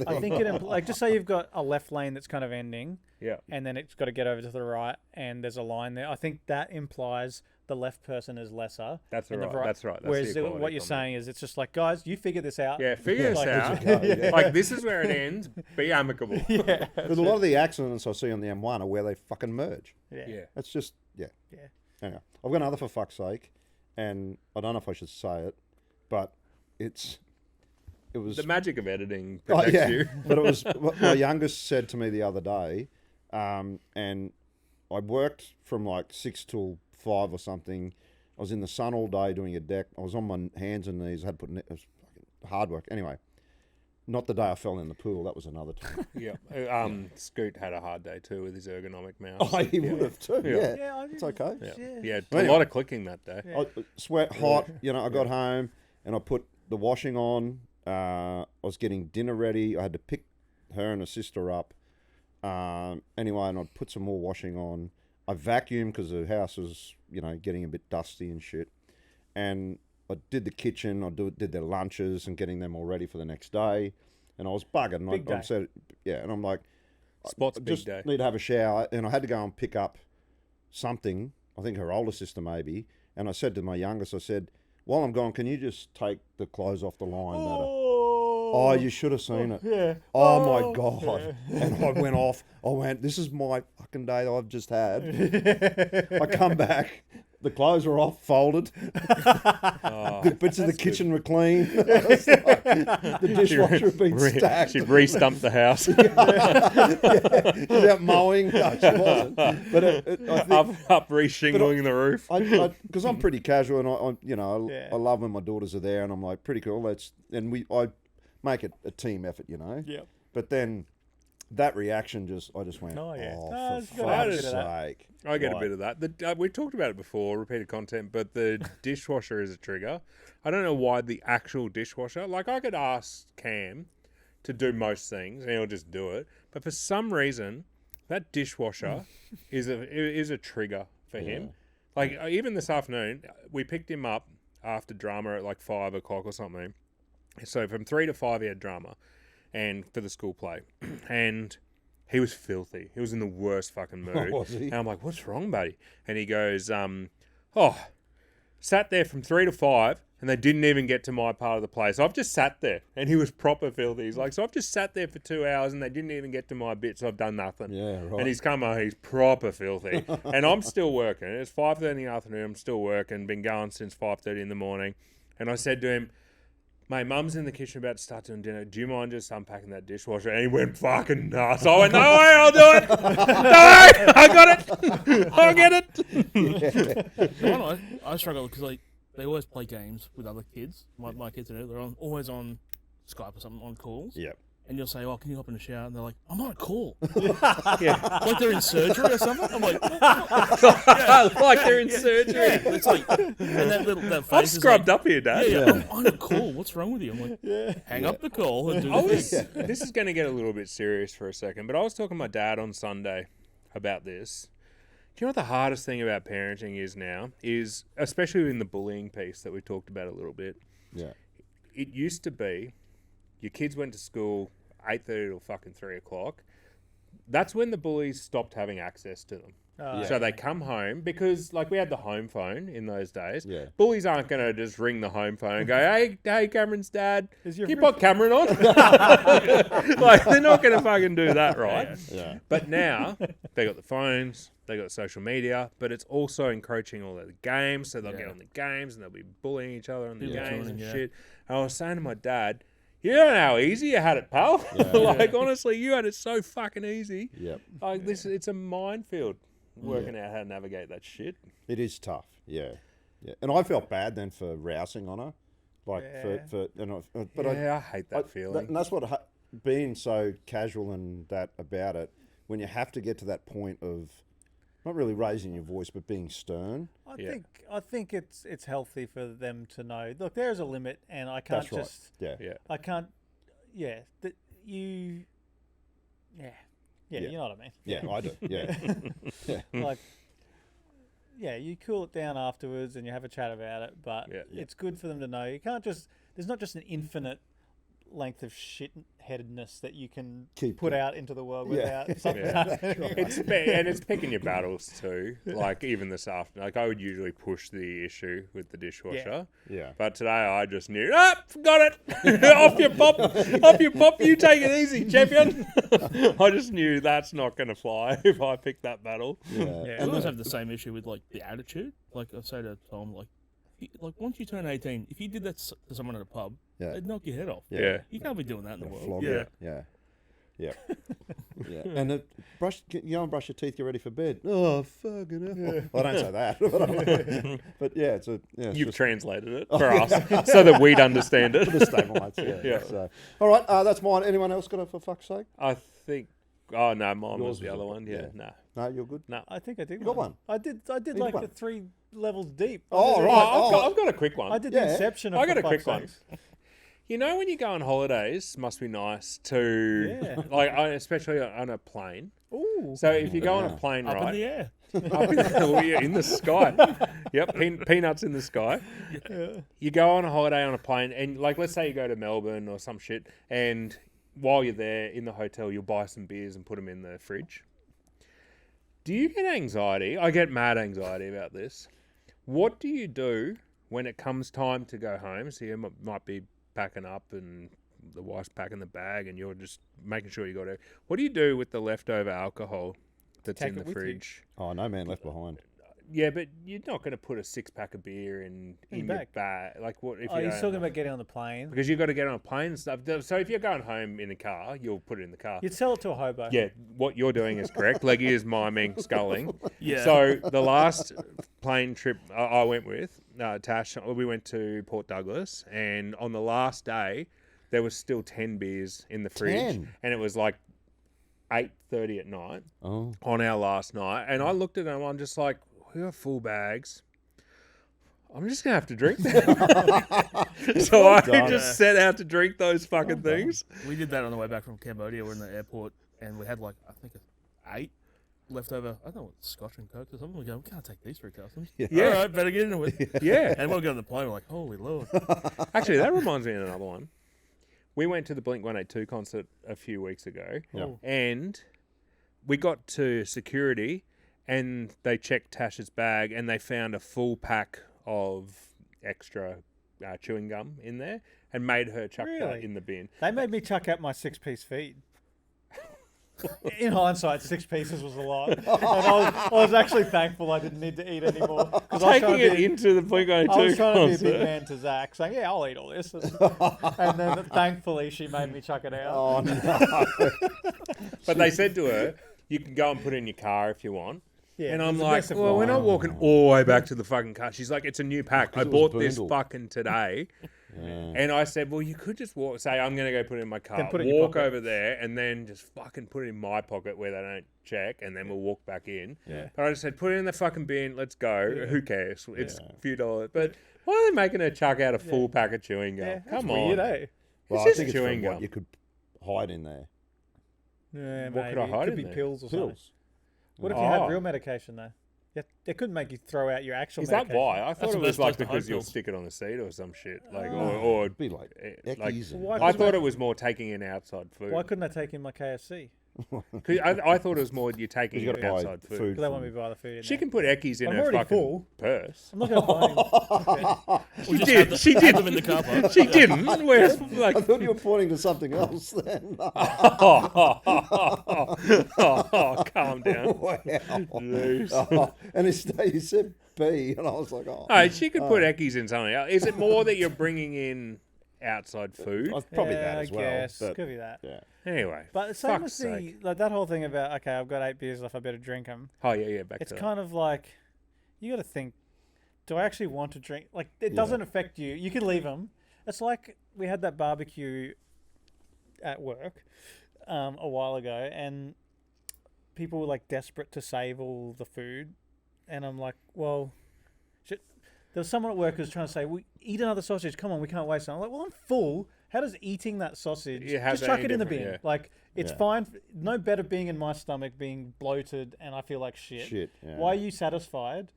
I think it like just say you've got a left lane that's kind of ending, Yeah. and then it's got to get over to the right, and there's a line there. I think that implies the left person is lesser. That's and the right. That's right. That's Whereas the equality what you're comment. saying is, it's just like, guys, you figure this out. Yeah, figure this Like- out. Yeah. Like, this is where it ends. Be amicable. Yeah. Because a lot of the accidents I see on the M1 are where they fucking merge. Yeah. Yeah. That's just, yeah. Yeah. Anyway, I've got another for fuck's sake, and I don't know if I should say it, but it was... The magic of editing Oh, protects yeah. you. But it was what my youngest said to me the other day, and I worked from like 6 till 5 or something. I was in the sun all day doing a deck. I was on my hands and knees. I had to put it was fucking hard work. Anyway, not the day I fell in the pool. That was another time. Yeah. Scoot had a hard day too with his ergonomic mouse. Oh, he would have too. Yeah. Yeah, Yeah, it's okay. Yeah. Yeah. A Anyway. lot of clicking that day. Yeah. I sweat hot. You know, I got home and I put the washing on. I was getting dinner ready. I had to pick her and her sister up. Anyway, and I'd put some more washing on. I vacuumed because the house was, you know, getting a bit dusty and shit. And I did the kitchen. I did their lunches and getting them all ready for the next day. And I was bugging. And Big I day. said, yeah. And I'm like, Spot's I big just day. need to have a shower. And I had to go and pick up something. I think her older sister maybe. And I said to my youngest, I said, while I'm gone, can you just take the clothes off the line? Oh, you should have seen it. Yeah. Oh my God. And I went off. I went, this is my fucking day that I've just had. I come back. The clothes were off, folded. The bits of the kitchen were clean. It's like, the dishwasher had been stacked. She re-stumped the house. She's out mowing. No, she wasn't. But I think, up re-shingling the roof. because I'm pretty casual and I you know, Yeah. I love when my daughters are there and I'm like, pretty cool. I make it a team effort, you know. Yep. But then that reaction I just went, Oh, yeah. oh, No, it's for good. I fuck's get that. sake. I get a Right. bit of that. We talked about it before, repeated content, but the dishwasher is a trigger. I don't know why the actual dishwasher. Like, I could ask Cam to do most things, and he'll just do it. But for some reason, that dishwasher is a trigger for him. Like, even this afternoon, we picked him up after drama at like 5 o'clock or something. So from 3 to 5, he had drama, and for the school play, and he was filthy. He was in the worst fucking mood. Was he? And I'm like, "What's wrong, buddy?" And he goes, sat there from 3 to 5, and they didn't even get to my part of the play. So I've just sat there, and he was proper filthy. He's like, "So I've just sat there for 2 hours, and they didn't even get to my bit, so I've done nothing." Yeah, right. And he's come home, he's proper filthy. And I'm still working. It's 5:30 in the afternoon, I'm still working, been going since 5:30 in the morning. And I said to him, "Mate, Mum's in the kitchen about to start doing dinner. Do you mind just unpacking that dishwasher?" And he went fucking nuts. I went, "No way, I'll do it. No way, I got it. I get it." The one I struggle because like they always play games with other kids. My kids are they're always on Skype or something on calls. Yep. and you'll say, "Oh, can you hop in the shower?" And they're like, "I'm on a call." Yeah. Like they're in surgery or something. I'm like, Like they're in surgery. it's like, and that face I've is scrubbed like, up here, Dad. Yeah, I'm on a call. What's wrong with you? I'm like, hang up the call and do I the was, thing. this is going to get a little bit serious for a second, but I was talking to my dad on Sunday about this. Do you know what the hardest thing about parenting is now? Is, especially in the bullying piece that we talked about a little bit, Yeah. it used to be your kids went to school 8:30 till fucking 3 o'clock. That's when the bullies stopped having access to them. So they come home because, like, we had the home phone in those days. Yeah. Bullies aren't going to just ring the home phone and go, hey, Cameron's dad, Is can your you fridge- put Cameron on? Like, they're not going to fucking do that, right? Yeah. But now they got the phones, they got social media, but it's also encroaching all of the games. So they'll get on the games and they'll be bullying each other on the Yeah. games and Yeah. shit. And I was saying to my dad, you don't know how easy you had it, pal. Like, honestly, you had it so fucking easy. Yep. Like, it's a minefield working out how to navigate that shit. It is tough. Yeah. Yeah. And I felt bad then for rousing on her, like for but I hate that feeling. and that's what being so casual and that about it. When you have to get to that point of not really raising your voice, but being stern. I think it's healthy for them to know. Look, there is a limit, and I can't That's right. just. Yeah. Yeah. I can't. Yeah. That you. Yeah. Yeah. You know what I mean. Yeah, I do. Yeah. Like. Yeah, you cool it down afterwards, and you have a chat about it. But Yeah. it's good for them to know. You can't just. There's not just an infinite length of shit-headedness that you can Keep put it. out into the world Yeah. without something Yeah. happening. It's picking your battles too. Like, even this afternoon, like, I would usually push the issue with the dishwasher. Yeah. But today I just knew, forgot it. Off your pop, you take it easy, champion. I just knew that's not going to fly if I pick that battle. Yeah. I always have the same issue with like the attitude. Like I say to Tom, like once you turn 18, if you did that to someone at a pub, Yeah. they'd knock your head off. Yeah. You can't be doing that in the world. Flog Yeah. it. Yeah. Yeah. Yeah. And you go and brush your teeth, get ready for bed. Oh, fucking hell. Well, I don't say that. But yeah, it's You've just translated it for us so that we'd understand it. the stable mates. Yeah. So, all right, that's mine. Anyone else got it, for fuck's sake? I think. Oh no, mine Yours was the was other a- one. Yeah, yeah. no. No, you're good. I think I did. You got one? I did You like got the one? 3 levels deep. Oh, I did, right. I've got a quick one. I did Yeah. the Inception. Of I got For a quick Fuck's one. Sakes. You know, when you go on holidays, must be nice to, Yeah. like, especially on a plane. Ooh. So if you go on a plane, Up in right, the air. up in the, in the sky, yep, peanuts in the sky. You go on a holiday on a plane, and like, let's say you go to Melbourne or some shit, and while you're there in the hotel, you'll buy some beers and put them in the fridge. Do you get anxiety? I get mad anxiety about this. What do you do when it comes time to go home? So you might be packing up and the wife's packing the bag and you're just making sure you got it. What do you do with the leftover alcohol that's Take in it the with you. fridge? Oh, no man left behind. Yeah, but you're not going to put a 6-pack of beer in your your bag. bag. Like, what if Oh, you he's don't talking know? about getting on the plane. Because you've got to get on a plane and stuff. So if you're going home in a car, you'll put it in the car. You'd sell it to a hobo. Yeah, what you're doing is correct. Leggy is miming sculling. Yeah. So the last plane trip I went with, Tash, we went to Port Douglas, and on the last day, there was still 10 beers in the fridge. 10? And it was like 8:30 at night Oh. on our last night. And I looked at them, I'm just like, we got full bags. I'm just going to have to drink them. So I done. just set out to drink those fucking things. We did that on the way back from Cambodia. We're in the airport, and we had like, I think 8 leftover, I don't know, Scotch and Coke or something. We go, we can't take these through customs. Yeah. Yeah. All right, better get into it. Yeah. And we'll get on the plane, we're like, holy Lord. Actually, that reminds me of another one. We went to the Blink-182 concert a few weeks ago, Yeah. and we got to security, and they checked Tash's bag, and they found a full pack of extra chewing gum in there, and made her chuck that Really? in the bin. They made me chuck out my 6-piece feed. In hindsight, 6 pieces was a lot. And I was actually thankful I didn't need to eat ananymore. 'Cause I was Taking trying to it be- into the I was Blink-182 trying to be a concert. big man to Zach, saying, yeah, I'll eat all this. And then thankfully she made me chuck it out. Oh, no. But they said to her, you can go and put it in your car if you want. Yeah, And I'm it's a like, mess of well, we're not wine. walking all the way back to the fucking car. She's like, it's a new pack. I it was bought this Boondle. fucking today. And I said, well, you could just say, I'm going to go put it in my car, put it in your walk pocket. over there, and then just fucking put it in my pocket where they don't check, and then we'll walk back in. Yeah. But I just said, put it in the fucking bin, let's go. Who cares? It's a few dollars. But why are they making her chuck out a full pack of chewing gum? Yeah, Come that's on. weird, eh? Well, I just think it's chewing from what gum. you could hide in there. Yeah, What could I maybe. hide It could in be there? pills or something. Pills. What if you had Oh. real medication though? Yeah, they couldn't make you throw out your actual Is that medication. why? I That's thought the it was best like place to hide because you'll pills. stick it on the seat or some shit. Like, Oh. or It'd be like like, Eckies and Why I couldn't thought they- it was more taking in outside food. Why couldn't I take in my KFC? 'Cause I thought it was more you taking you got in to buy outside food. food. Because they want me from- to buy the food in She there. can put Eckies in I'm her already fucking full. purse. I'm not going to buy him. She did. She Have did. them in the car park. She didn't. Whereas, like, I thought you were pointing to something else then. calm down. Wow. Jeez. And he said B, and I was like, oh. No, she could put Eckies in something else. Is it more that you're bringing in outside food? It's probably Yeah, that as well. I guess. but- Could be that. yeah. Anyway, But the same fuck's with the sake. like that whole thing about okay, I've got 8 beers left, I better drink them. Oh yeah, back It's to that. kind of like you got to think: do I actually want to drink? Like it doesn't affect you. You can leave them. It's like we had that barbecue at work a while ago, and people were like desperate to save all the food, and I'm like, well, shit. There was someone at work who was trying to say, "We eat another sausage. Come on, we can't waste it." I'm like, well, I'm full. How does eating that sausage You have just that chuck any it in the bin? different, yeah. Like it's Yeah. fine. No better being in my stomach, being bloated, and I feel like shit. Shit. Yeah. Why are you satisfied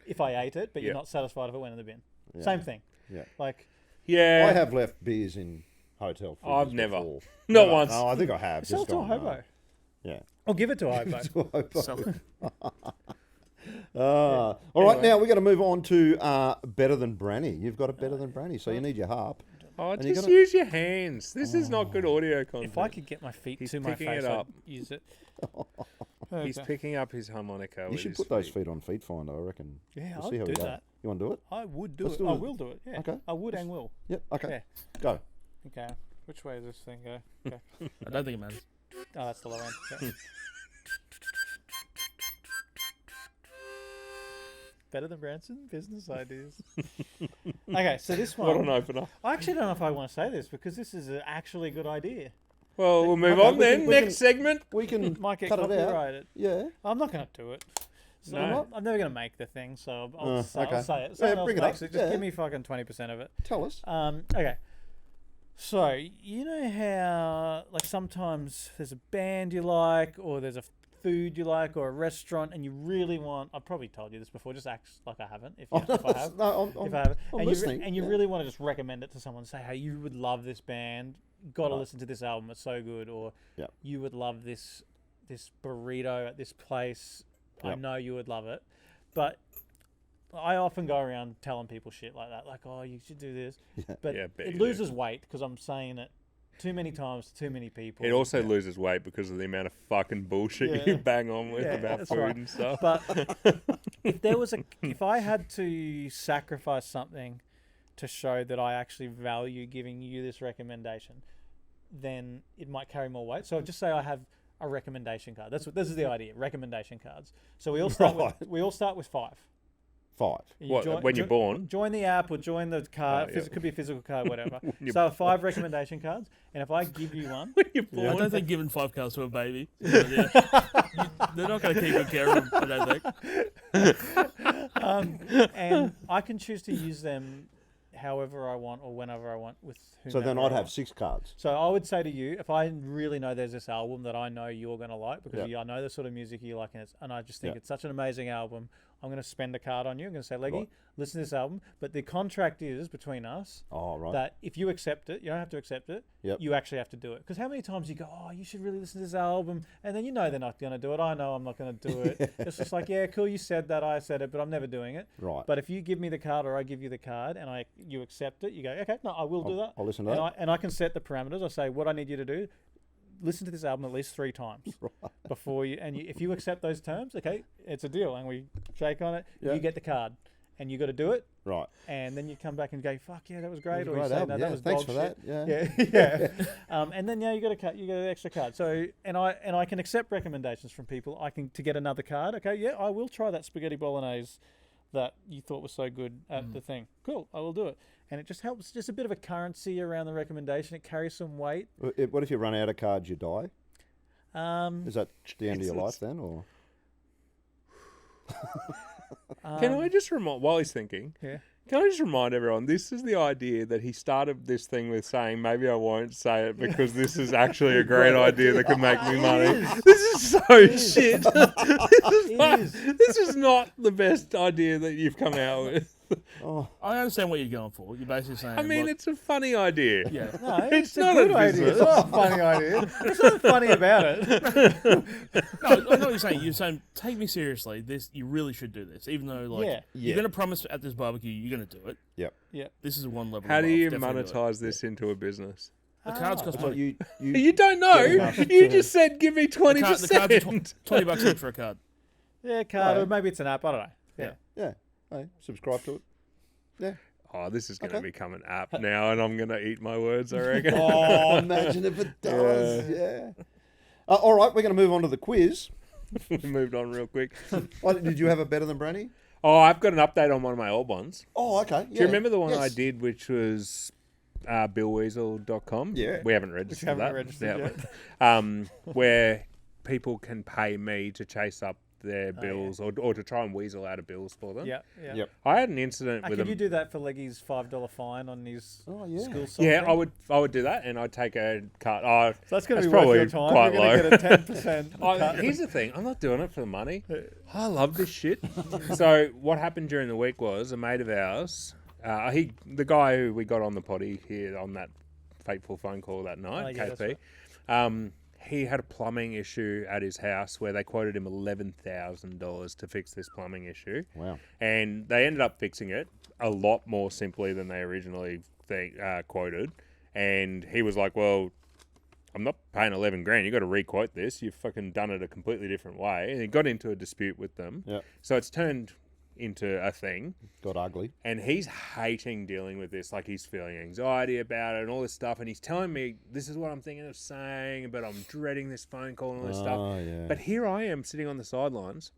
if I ate it, but Yeah. you're not satisfied if it went in the bin? Yeah. Same thing. Yeah. Like Yeah, I have left beers in hotel fridges I've never. before. Not Never. once. No, I think I have. sell just it to a gone, hobo, Yeah. or give it to a hobo. To a hobo. So, All right, Anyway. now we're going to move on to Better Than Branny. You've got a Better Than Branny, so you need your harp. Oh, And you just gotta- use your hands. This is not good audio content. If I could get my feet He's to my picking face, it I'd up. use it. He's Okay. picking up his harmonica. You with should his put those feet. feet on Feet Finder, I reckon. Yeah, We'll I'll see how we do go. that. You want to do it? I would do Let's it. do I it. will do it. Yeah. Okay. I would and will. Yep, okay. Yeah. Go. Okay. Which way does this thing go? Okay. I don't think it matters. Oh, that's the low end. Okay. Better than Branson? Business ideas. Okay, so this What one. an opener. I actually don't know if I want to say this because this is actually a good idea. Well, we'll move Okay, on we then. can- we Next segment. We can Might get cut it out. copyrighted. Yeah. I'm not going to do it. So No. I'm never going to make the thing, so I'll, okay. I'll say it. Yeah, Someone else bring it up. makes it. Just Yeah. give me fucking 20% of it. Tell us. Okay. So, you know how, like, sometimes there's a band you like, or there's a food you like, or a restaurant, and you really want. I've probably told you this before. Just act like I haven't. If, if I have. No, If I haven't. I'm And listening. you yeah. really want to just recommend it to someone. Say, hey, you would love this band. Got to Right. listen to this album. It's so good. Or Yep. you would love this burrito at this place. I Yep. know you would love it. But I often go around telling people shit like that. Like, oh, you should do this. But Yeah, I bet it you do. loses weight because I'm saying it too many times to too many people. It also loses weight because of the amount of fucking bullshit Yeah. you bang on with Yeah, about that's food right. and stuff. But if I had to sacrifice something to show that I actually value giving you this recommendation, then it might carry more weight. So just say I have a recommendation card. This is the idea. Recommendation cards. So we all start with 5. 5. You What, when you're born? Join the app or join the card. Oh, yeah. It could be a physical card, whatever. you're So 5 recommendation cards, and if I give you one, When you're I born. don't think giving 5 cards to a baby. is a good idea. They're not going to keep good care of them, I don't think. and I can choose to use them however I want or whenever I want with So then whomever I'd I have want. 6 cards. So I would say to you, if I really know there's this album that I know you're going to like because Yep. I know the sort of music you like and I just think Yep. it's such an amazing album, I'm going to spend a card on you. I'm going to say, Leggy, Right. listen to this album. But the contract is between us Oh, right. that if you accept it, you don't have to accept it. Yep. You actually have to do it. Because how many times you go, oh, you should really listen to this album, and then you know they're not going to do it. I know I'm not going to do it. It's just like, yeah, cool, you said that, I said it, but I'm never doing it. Right. But if you give me the card or I give you the card and you accept it, you go, okay, no, I will do that. I'll listen to and that. and I can set the parameters. I say what I need you to do. Listen to this album at least 3 times before you. And if you accept those terms, okay, it's a deal, and we shake on it. Yeah. You get the card, and you got to do it. Right. And then you come back and go, fuck yeah, that was great. That Or was you a say, great no, album. that Yeah, was thanks dog for shit. that. Yeah. Yeah. And then you got a cut. You get an extra card. So and I can accept recommendations from people. I can to get another card. Okay, yeah, I will try that spaghetti bolognese that you thought was so good at the thing. Cool, I will do it. and it just helps, just a bit of a currency around the recommendation. It carries some weight. What if you run out of cards, you die? Um, Is that the end of your life then, or? Can I just remind, while he's thinking, Yeah. can I just remind everyone, this is the idea that he started this thing with saying, maybe I won't say it because this is actually a great idea that could make me money. This is so shit. This is not the best idea that you've come out with. Oh, I understand what you're going for. You're basically saying, I mean, look, it's a funny idea. yeah. No, It's a not good a idea. business. It's not a funny idea. There's nothing funny about it. No, I know what you're saying. You're saying, take me seriously. This, you really should do this, even though, like, Yeah. you're going to promise at this barbecue you're going to do it. yep. Yeah. This is one level. How do above, you definitely do it. monetize this into a business? The cards cost It's like money. You don't know. enough You to- just said give me The cards are 20%. $20 each for a card. Yeah, card, Right. or maybe it's an app. I don't know. Yeah. Yeah. Hey, subscribe to it. Yeah. Oh, this is going to Okay. become an app now, and I'm going to eat my words, I reckon. Oh, imagine if it does. Yeah. All right, we're going to move on to the quiz. We moved on real quick. Oh, did you have a better than Brandy? Oh, I've got an update on one of my old ones. Oh, okay. Do you remember the one I Yes. did, which was billweasel.com? Yeah. We haven't registered haven't that. registered Where people can pay me to chase up their yeah. bills or to try and weasel out of bills for them. Yeah. Yeah. Yep. I had an incident with Can a you do that for Leggy's $5 fine on his Oh, yeah. school soccer? Yeah, I would do that, and I'd take a cut. Oh, So that's going that's to be worth your probably time. quite You're going to get a 10% cut. Here's the thing: I'm not doing it for the money. I love this shit. So what happened during the week was a mate of ours, the guy who we got on the potty here on that fateful phone call that night, Oh, yeah, that's KP. He had a plumbing issue at his house where they quoted him $11,000 to fix this plumbing issue. Wow. And they ended up fixing it a lot more simply than they originally quoted. And he was like, well, I'm not paying 11 grand. You got to re-quote this. You've fucking done it a completely different way. And he got into a dispute with them. Yeah. So it's turned into a thing. Got ugly. And he's hating dealing with this. Like, he's feeling anxiety about it and all this stuff. And he's telling me, this is what I'm thinking of saying, but I'm dreading this phone call and all this stuff. Oh, yeah. But here I am sitting on the sidelines.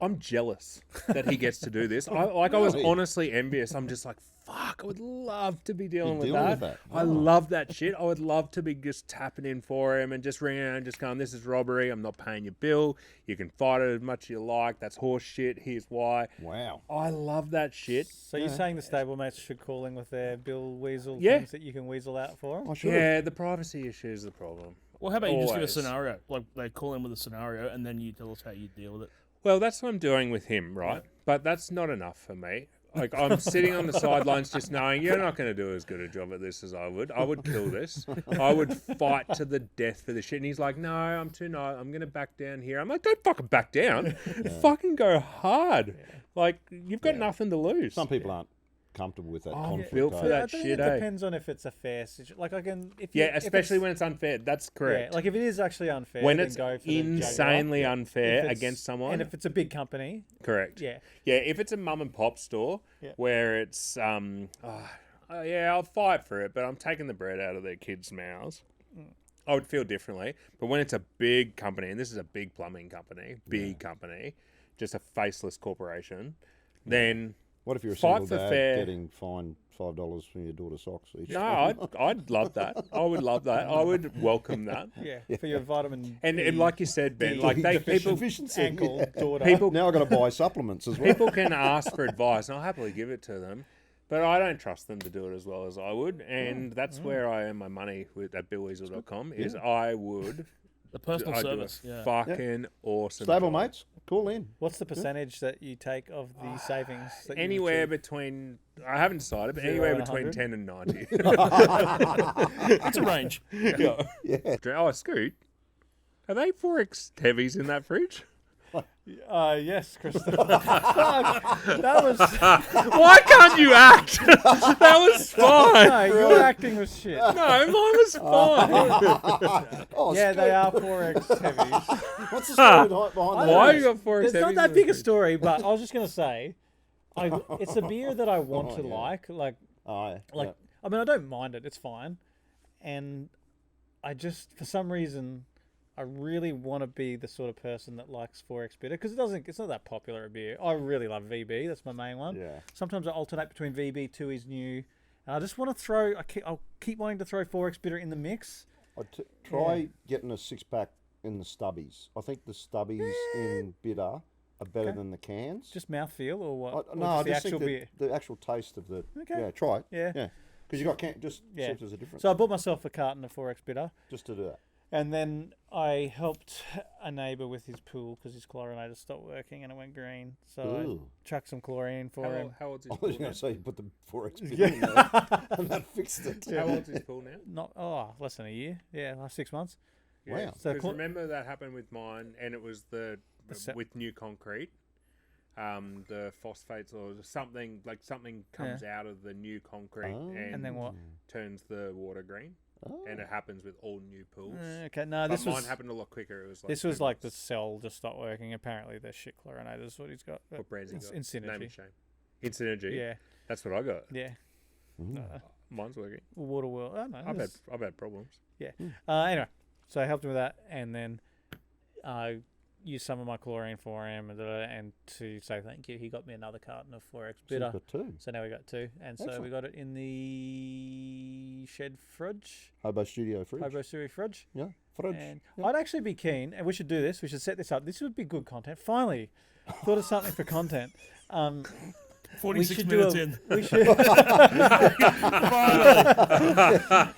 I'm jealous that he gets to do this. I was Really? honestly envious. I'm just like, fuck, I would love to be dealing with dealing that. with that. I Oh. love that shit. I would love to be just tapping in for him and just ringing out and just going, this is robbery. I'm not paying your bill. You can fight it as much as you like. That's horse shit. Here's why. Wow. I love that shit. So you're saying the stablemates should call in with their bill weasel Yeah. things that you can weasel out for them? I should Yeah, the privacy issue is the problem. Well, how about you just give a Always. scenario? Like, they call in with a scenario, and then you tell us how you deal with it. Well, that's what I'm doing with him, right? But that's not enough for me. Like, I'm sitting on the sidelines just knowing you're not going to do as good a job at this as I would. I would kill this. I would fight to the death for this shit. And he's like, no, I'm too nice. I'm going to back down here. I'm like, don't fucking back down. Fucking go hard. Like, you've got nothing to lose. Some people aren't comfortable with that I'm conflict. built for eh? that I think shit, it eh? depends on if it's a fair situation. Like, Yeah, especially when it's unfair. That's correct. Yeah, like if it is actually unfair, when then it's go for the insanely jaguar. unfair If it's- against someone. and if it's a big company, Correct. yeah, Yeah, if it's a mum and pop store Yeah. where it's yeah, I'll fight for it, but I'm taking the bread out of their kids' mouths. I would feel differently. But when it's a big company, and this is a big plumbing company, company, just a faceless corporation, then What if you're a Fight single for dad fair. getting fined $5 for your daughter's socks each? no, I'd love that. I would love that. I would welcome that. yeah, for your vitamin And D like you said, Ben, D like they people Deficiency, ankle yeah. daughter. people Now I've got to buy supplements as well. people can ask for advice, and I'll happily give it to them. But I don't trust them to do it as well as I would, and that's where I earn my money with at BillWeasel.com. Is I would The personal I do service. a Yeah. fucking awesome Stable job. mates, call in. What's the percentage that you take of the savings? That you Anywhere achieve? between I haven't decided, but 0 anywhere and between 100? 10 and 90. It's a range. Yeah. Oh, Scoot, are they 4X heavies in that fridge? Yes, Christopher. that was Why can't you act? That was fine. no, your acting was shit. No, mine was fine. Oh, Yeah, they Scoot, are 4X heavies. What's the story behind that? Why you got 4X It's heavies? not that in big a the fridge? story, but I was just gonna say, it's a beer that I want Oh, to yeah. like. Oh, yeah. Like, I mean, I don't mind it; it's fine. And I just, for some reason, I really want to be the sort of person that likes 4X bitter because it's not that popular a beer. I really love VB. That's my main one. Yeah. Sometimes I alternate between VB, Tooheys New. And I just want to throw. I'll keep wanting to throw 4X bitter in the mix. Try getting a 6-pack in the stubbies. I think the stubbies in bitter are better than the cans. Just mouthfeel or what? Or No, I the just actual think beer. the actual taste of the. Okay. Yeah, try it. Yeah. Yeah. Because you got just see Yeah. if there's a difference. So I bought myself a carton of 4X bitter. Just to do that. And then I helped a neighbour with his pool because his chlorinator stopped working and it went green. So Ooh. I chucked some chlorine for him. How old's his I pool was now? going to say you put the 4X bitter in there, and that fixed it. How old's his pool now? Less than a year. Yeah, last 6 months. Yeah, Wow. So 'cause remember that happened with mine, and it was with new concrete. The phosphates or something comes out of the new concrete And then what? turns the water green, and it happens with all new pools. Okay, no, But this mine was happened a lot quicker. It was like this 2 was like the months. cell just stopped working. Apparently, the shit chlorinator is what he's got. What brand's he It's got? in Synergy. Name and shame. In Synergy. Yeah, That's what I got. yeah. Mine's working. Water world. I don't know. I've had problems. Yeah. Anyway, so I helped him with that, and then used some of my chlorine for him, and to say thank you, he got me another carton of 4X So you've bitter. got 2. So now we got 2, and so Excellent. we got it in the shed fridge, Hobo Studio fridge. Hobo Siri fridge. Yeah. Fridge. And Yeah. I'd actually be keen, and we should do this. We should set this up. This would be good content. Finally, thought of something for content. We 46 should minutes do in. We should.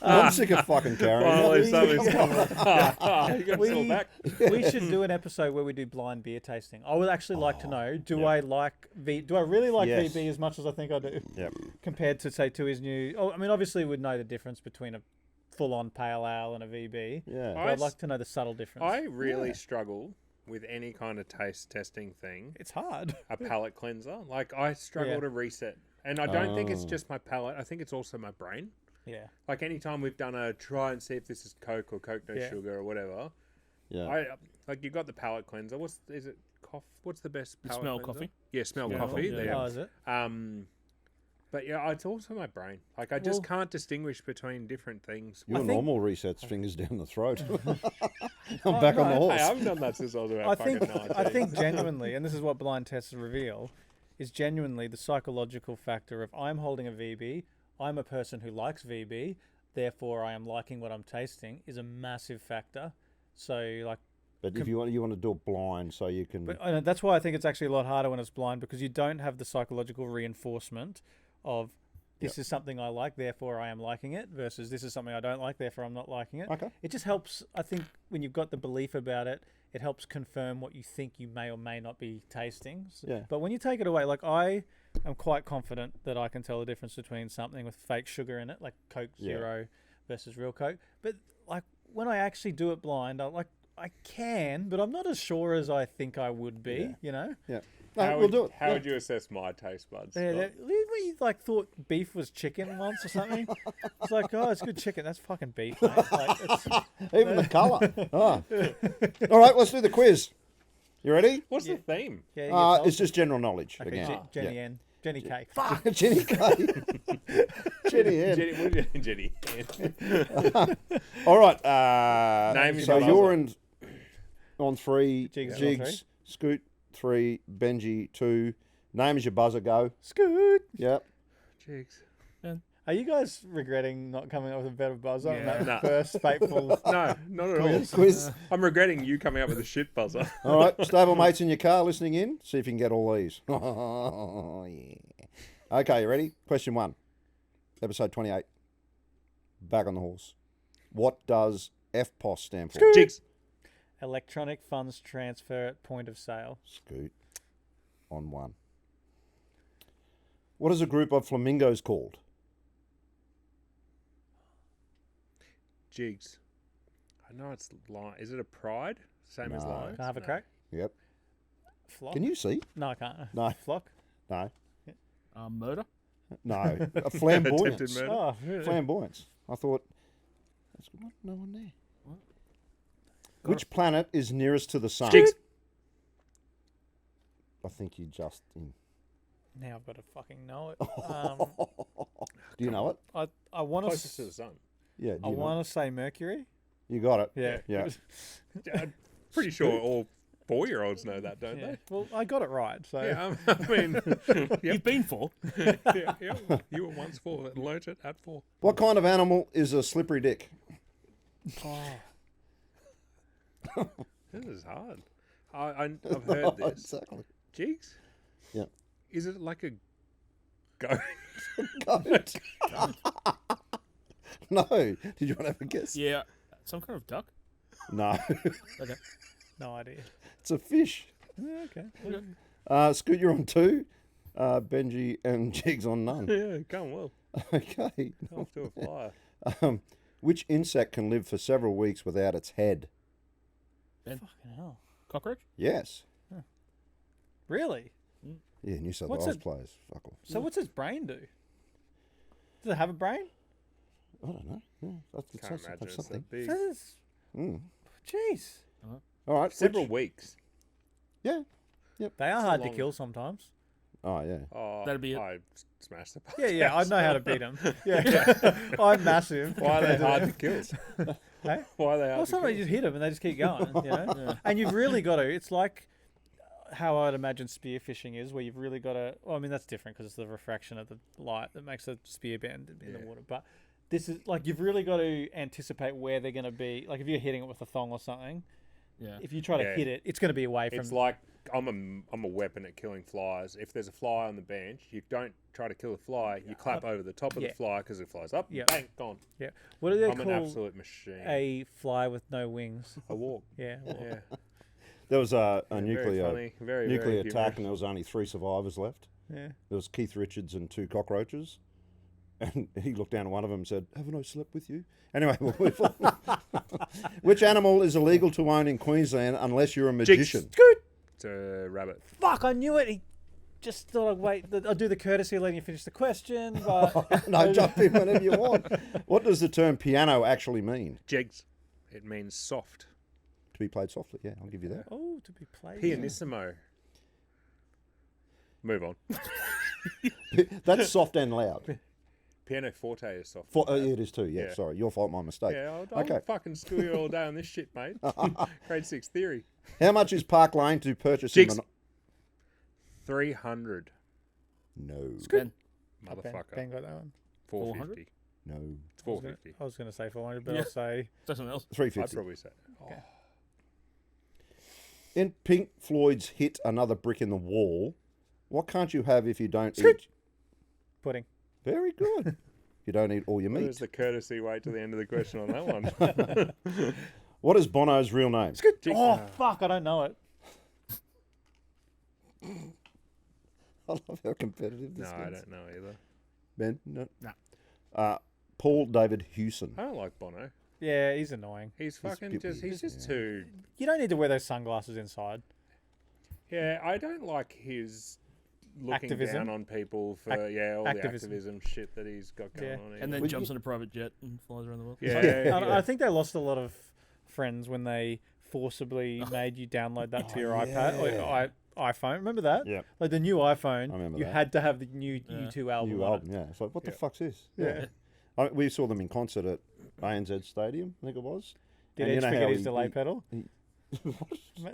I'm sick of fucking carrying Finally, it. something's coming. You got us all back. We should do an episode where we do blind beer tasting. I would actually like to know: do I really like Yes. VB as much as I think I do, Yep. compared to say to his new? Oh, I mean, obviously we'd know the difference between a full-on pale ale and a VB. Yeah. But I'd like to know the subtle difference. I really Yeah. struggle with any kind of taste testing thing. It's hard. A palate cleanser. Like, I struggle Yeah. to reset. And I don't think it's just my palate. I think it's also my brain. Yeah. Like, anytime we've done a try and see if this is Coke or Coke no Yeah. sugar or whatever, Yeah. you got the palate cleanser. What's the best palate Smell cleanser? coffee. Yeah, smell Smell coffee. coffee, There. Oh, is it? But yeah, it's also my brain. Like, I just Well- can't distinguish between different things. Your think- normal resets fingers down the throat. I'm back on the no. horse. Hey, I haven't done that since I was about fucking 19. I think genuinely, and this is what blind tests reveal, is genuinely the psychological factor of I'm holding a VB, I'm a person who likes VB, therefore I am liking what I'm tasting, is a massive factor. So like, But if you want to do it blind, so you can. but that's why I think it's actually a lot harder when it's blind, because you don't have the psychological reinforcement of this is something I like, therefore I am liking it, versus this is something I don't like, therefore I'm not liking it. Okay. It just helps, I think, when you've got the belief about it, it helps confirm what you think you may or may not be tasting. Yeah. But when you take it away, like I am quite confident that I can tell the difference between something with fake sugar in it, like Coke Zero versus real Coke. But like when I actually do it blind, I can, but I'm not as sure as I think I would be, Yeah. you know? Yeah. No, we'll do it. How Yeah. would you assess my taste buds? Yeah, Scott? we like thought beef was chicken once or something. It's like, oh, it's good chicken. That's fucking beef, mate. Like, it's, Even the colour. Oh. All right, let's do the quiz. You ready? What's the theme? yeah, you get told. It's just general knowledge Okay, again. Jenny Yeah. N. Jenny K. Jenny K. Jenny N. Jenny, what did you- Jenny. All right. Name so your you're buzzer. on 3. Jigs Jigs, on 3. Scoot 3. Benji 2. Name is your buzzer. Go. Scoot. Yep. Jigs. Are you guys regretting not coming up with a better buzzer on Yeah. that Nah. first fateful? No, not at all. Quiz. I'm regretting you coming up with a shit buzzer. All right. Stable mates in your car listening in. See if you can get all these. Oh, yeah. Okay, you ready? Question 1. Episode 28. Back on the horse. What does FPOS stand for? Jigs. Electronic funds transfer at point of sale. Scoot on 1. What is a group of flamingos called? Jigs. I know it's lion. Is it a pride? Same as No. lions? Can I have a crack? Yep. Flock? Can you see? No, I can't. No. Flock? No. Murder. No. A Attempted flamboyance. murder. Oh, really? Flamboyance. I thought, that's what? No one there. Which planet is nearest to the sun? Jigs. I think you just in. Now I've got to fucking know it. Do you know it? I want Closest to the to. sun. Yeah. Do I you know want to say Mercury. You got it. Yeah. Yeah. I'm pretty sure all 4-year-olds know that, don't Yeah. they? Well, I got it right. So Yeah, I mean, You've been 4. yeah, you were once 4 and learnt it at 4. What kind of animal is a slippery dick? This is hard. I've heard this. Exactly. Jigs? Yeah. Is it like a goat? Goat. No. Did you want to have a guess? Yeah. Some kind of duck. No. Okay. no idea. It's a fish. Yeah, okay. Scoot, you're on 2. Benji and Jigs on none. Yeah, going well. Okay. Off to a flyer. Which insect can live for several weeks without its head? Fucking hell. Cockroach? Yes. Really? Yeah, New South What's Wales it- players. Fuck off. So what's his brain do? Does it have a brain? I don't know. Yeah, that's Can't imagine have it's something. that big. That's- Mm. Jeez. All right. Several weeks. Yeah. They are hard to long- kill sometimes. Oh, yeah. Oh, That'd be it. I smashed the Yeah, yeah, I know how to beat them. Yeah, I'm massive. Why are they compared to hard them. to kill? Hey? Why are they hard Well, to sometimes kill? you just hit them and they just keep going, you know. And you've really got to. It's like how I'd imagine spearfishing is, where you've really got to. Well, I mean that's different because it's the refraction of the light that makes the spear bend in the Yeah. water. But this is like you've really got to anticipate where they're going to be. Like if you're hitting it with a thong or something, Yeah. if you try to Yeah. hit it, it's going to be away from. It's like I'm a weapon at killing flies. If there's a fly on the bench, you don't try to kill the fly. You clap over the top of yeah. the fly because it flies up. Yeah. Bang, gone. Yeah. What do they I'm an call absolute machine. a fly with no wings? A walk. Yeah. Well, Yeah. There was a Very nuclear funny. Very nuclear very attack, humorous. and there was only 3 survivors left. yeah. There was Keith Richards and 2 cockroaches. And he looked down at one of them and said, "Haven't I slept with you?" Anyway, we'll move on. Which animal is illegal to own in Queensland unless you're a magician? Good. It's a rabbit. Fuck! I knew it. He just thought I'd wait. I'll do the courtesy of letting you finish the question, but No, jump in whenever you want. What does the term piano actually mean? Jigs. It means soft. To be played softly. Yeah, I'll give you that. oh, to be played. Pianissimo. Move on. That's soft and loud. Piano forte is soft. Yeah, it is too. Yeah, Yeah. sorry, your fault, my mistake. Yeah, I'll Okay. fucking school you all day on this shit, mate. Grade 6 theory. How much is Park Lane to purchase Jigs. in 300. No, Ben. Motherfucker. Ben got that one. 450. no, It's 450. I was going to say 400, but Yeah. I'll say Say something else. I'd 350. probably say. Oh, Okay. In Pink Floyd's hit "Another Brick in the Wall," what can't you have if you don't eat? pudding. Very good. You don't eat all your There's meat. the courtesy wait to the end of the question on that one. What is Bono's real name? Oh fuck! I don't know it. I love how competitive No, this I is. don't know either. Ben, no. Nah. Paul David Hewson. I don't like Bono. Yeah, he's annoying. He's fucking good- just, he's just too. You don't need to wear those sunglasses inside. Yeah, I don't like his looking Activism. down on people for, all activism. the activism shit that he's got going Yeah. on. And then Well, jumps in a private jet and flies around the world. Yeah, I think they lost a lot of friends when they forcibly made you download that to your iPad or iPhone. Remember that? Yeah. Like the new iPhone, remember you that. had to have the new U2 album. New on album, yeah. It's like, what the Yeah. fuck's this? Yeah. We saw them in concert at ANZ Stadium, I think it was. Did And Edge you know forget how his delay pedal? he-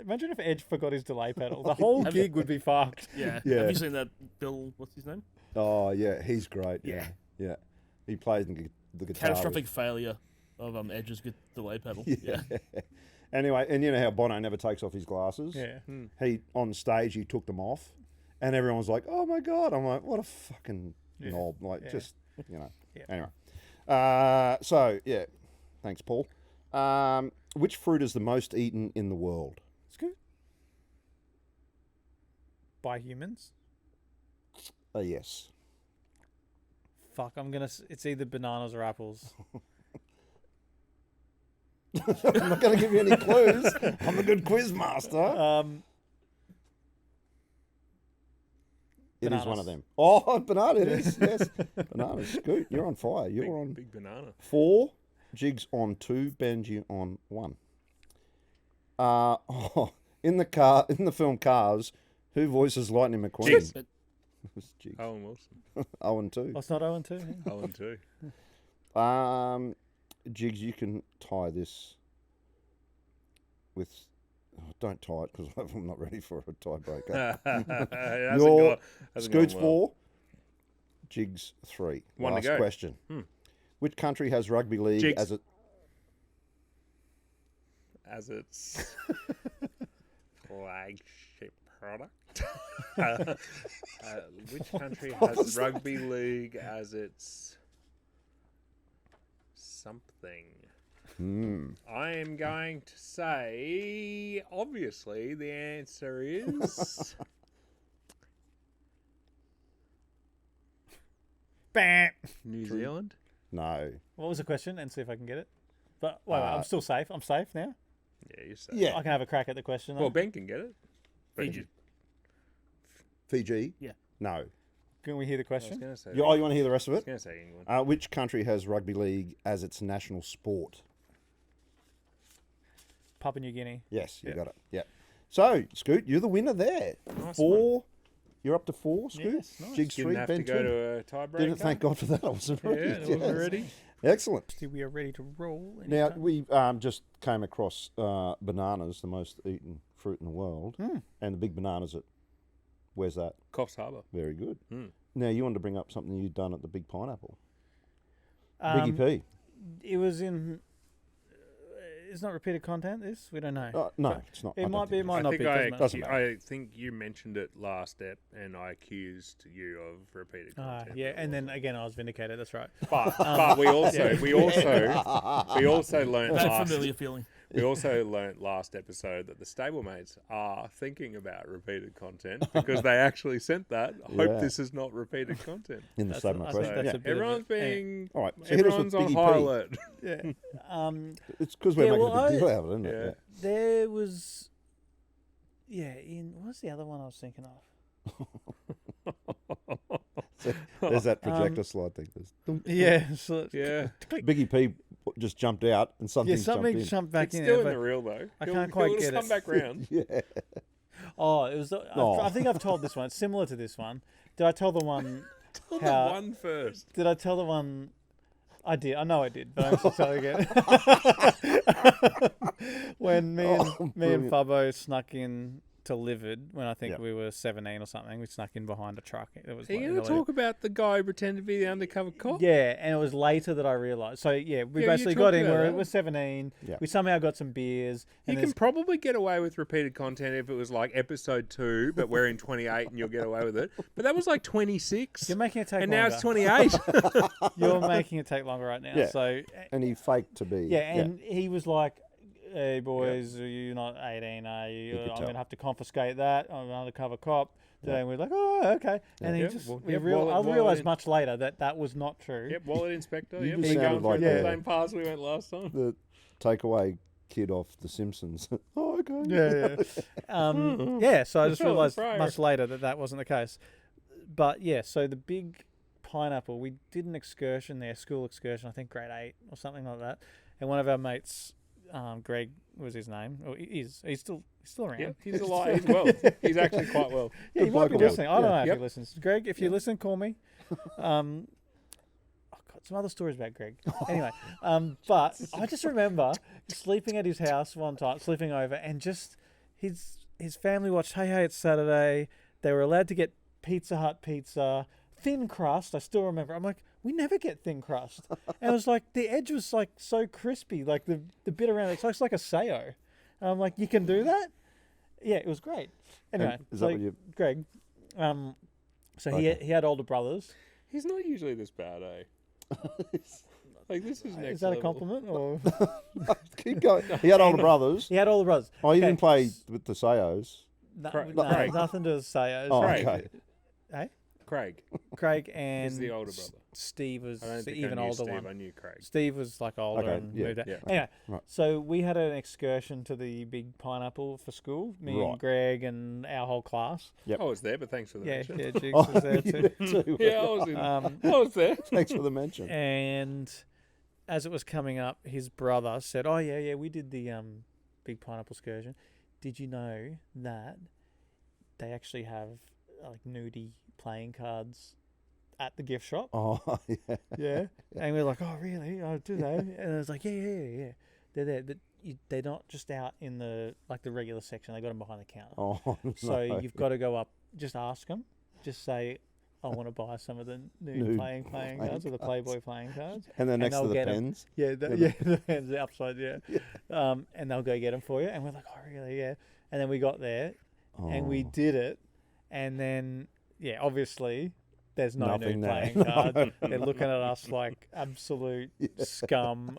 Imagine if Edge forgot his delay pedal. The whole gig would be fucked. Yeah. Yeah. Have you seen that Bill? What's his name? Oh, yeah, he's great. Yeah. Yeah. He plays the guitar. Catastrophic failure of Edge's good delay pedal. Yeah. Anyway, and you know how Bono never takes off his glasses? Yeah. He, on stage, he took them off, and everyone's like, oh my God. I'm like, what a fucking knob. Like, just, you know. Yeah. Anyway. So, yeah. Thanks, Paul. Which fruit is the most eaten in the world? It's good. By humans? Yes. Fuck, I'm gonna. It's either bananas or apples. I'm not going to give you any clues. I'm a good quiz master. It is one of bananas. them. Oh, banana it is. Yes. Bananas. Good. You're on fire. You're on Big banana. 4, Jigs on 2, Benji on 1. In the film Cars, who voices Lightning McQueen? Jigs. It was Jigs. Owen Wilson. Owen 2. Oh, it's not Owen too. Owen too. Jigs, you can tie this with. Oh, don't tie it because I'm not ready for a tiebreaker. Hasn't Your gone- hasn't Scoots gone well. 4, Jigs 3. One to Last go. question. Which country has rugby league Jigs. as a... As its flagship product. Which country has rugby league as its something? I am going to say, obviously, the answer is Bam. New Zealand. No. What was the question? And see if I can get it. But wait, I'm still safe. I'm safe now. Yeah, you say. Yeah. I can have a crack at the question. Well, Though. Ben can get it. But Fiji. Fiji? Yeah. No. Can we hear the I was question? going to say. You want to hear the rest of I was it? going to say England. Which country has rugby league as its national sport? Papua New Guinea. Yes, you Yeah. got it. Yeah. So, Scoot, you're the winner there. Nice 4. You're up to 4, Scoot. Yes, nice. Jigs Didn't 3, have Ben to 2. go to a tiebreaker. Didn't thank God for that. I wasn't Yeah, ready. I wasn't Yes. ready. Excellent. See, we are ready to roll. Now, anytime. we just came across bananas, the most eaten fruit in the world, and the big bananas at, where's that? Coffs Harbour. Very good. Hmm. Now, you wanted to bring up something you'd done at the Big Pineapple. Um, Biggie P. It was in. It's not repeated content. This we don't know. No, it's not. I It don't might be. It think might I not think be. Doesn't Doesn't matter. matter. I think you mentioned it last ep, and I accused you of repeated content. Yeah, and then again, I was vindicated. That's right. But we also we also learned That last familiar feeling. we also learnt last episode that the stablemates are thinking about repeated content because they actually sent that. Yeah. Hope this is not repeated content. in the That's- statement I question. think that's Yeah. a bit of Everyone's a- being All right, so hit us with everyone's on Biggie high P. alert. Yeah. It's because we're Yeah, making well, a big deal out of it, isn't it? Yeah. There was. Yeah. In what's the other one I was thinking of? So there's that projector slide thing. Yeah. So Yeah, Biggie P just jumped out and something something jumped jumped back it's in still there. in the reel though. I He'll- can't quite he'll just get come it. back round. in. Yeah. Oh, it was. Oh. I think I've told this one. It's similar to this one. Did I tell the one? Tell the How- one first. Did I tell the one? I did. I know I did, but I'm just telling again. When me and brilliant. Fubbo snuck in to Livid when I think Yep. we were 17 or something. We snuck in behind a truck. It was Are you like, going to talk about the guy who pretended to be the undercover cop? Yeah, and it was later that I realised. So yeah, we Yeah, you basically talked got in. about We that. were 17. Yeah. We somehow got some beers. You And can probably get away with repeated content if it was like episode 2, but we're in 28 and you'll get away with it. But that was like 26. you're making it take And longer. now it's 28. You're making it take longer right now. Yeah. So And he faked to be. yeah, and he was like, "Hey boys, are you not 18? Are you? could I'm tell. gonna have to confiscate that. I'm an undercover cop." Today, and we're like, "Oh, okay." And he Yeah, just, well, we yeah, I wallet realised in. much later that that was not true. Yep, wallet inspector. You Yep, just we're sounded going like through the a- same paths we went last time. The takeaway kid off The Simpsons. Oh, okay. Yeah. Yeah. So I just Oh, realised fryer. much later that that wasn't the case. But yeah, so the Big Pineapple, we did an excursion there, school excursion, I think grade 8 or something like that. And one of our mates, Greg was his name, or he is. He's still around. Yeah, he's alive. He's well. He's actually quite well. Yeah, he Good might be bloke, listening. I don't know if Yep. he listens. Greg, if you listen, call me. I've got some other stories about Greg. Anyway, but I just remember sleeping at his house one time, sleeping over, and just his family watched Hey Hey It's Saturday. They were allowed to get Pizza Hut pizza, thin crust. I still remember. I'm like, we never get thin crust. And it was like the edge was like so crispy, like the bit around it looks like a Sayo. And I'm like, you can do that? Yeah, it was great. Anyway, is so that what you- Greg, so Okay. he had older brothers. He's not usually this bad, eh? Like, this is next Is that a level. compliment or? Keep going. He had older brothers. He had older brothers. Oh, he Okay. didn't play with the Sayos. No, Craig. no, Craig. nothing to say. It was Oh, Craig. okay. Hey? Craig. Craig and He's the older brother. Steve was I don't the think even I knew older Steve. one. I knew Craig. Steve was like older Okay, and yeah, moved out. yeah. Anyway, Right. so we had an excursion to the Big Pineapple for school. Me Right. and Greg and our whole class. Yep. I was there, but thanks for the Yeah, mention. yeah, Jigs Oh, was there too. too. Yeah, I was in. Um, I was there. Thanks for the mention. And as it was coming up, his brother said, "Oh yeah, we did the Big Pineapple excursion. Did you know that they actually have like nudie playing cards at the gift shop?" Oh, yeah. Yeah. And we're like, "Oh really? Oh, do they?" And I was like, "Yeah. They're there." But they're not just out in the regular section. They got them behind the counter. Oh, So no. you've got to go up. Just ask them. Just say, I want to buy some of the new New playing cards or the Playboy playing cards. And then next to they'll the get 'em. pens. Yeah, the hands are upside. Yeah. And they'll go get them for you. And we're like, oh really? Yeah. And then we got there, and we Oh. did it, and then obviously. There's no Nothing new there. playing cards. They're looking at us like absolute scum,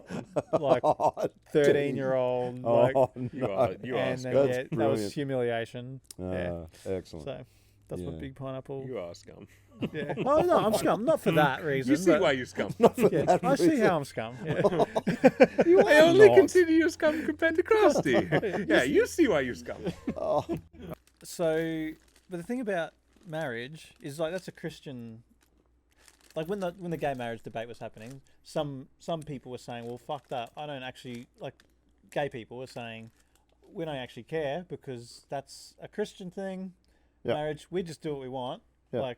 like Oh, 13-year-old. Like, oh, You no. are you are and scum. then, That's that was brilliant. humiliation. Yeah. Excellent. So that's what Yeah. Big Pineapple. You are scum. Yeah. Oh no, I'm scum. Not for that reason. You see but- why you're scum. yeah, I see how I'm scum. Yeah. I only not. consider you scum compared to Krusty. Yeah, you see why you're scum. Oh, So, but the thing about marriage is like that's a Christian. Like when the gay marriage debate was happening, some people were saying, "Well, fuck that. I don't actually like." Gay people were saying, "We don't actually care because that's a Christian thing. Yeah. Marriage, we just do what we want. Yeah. Like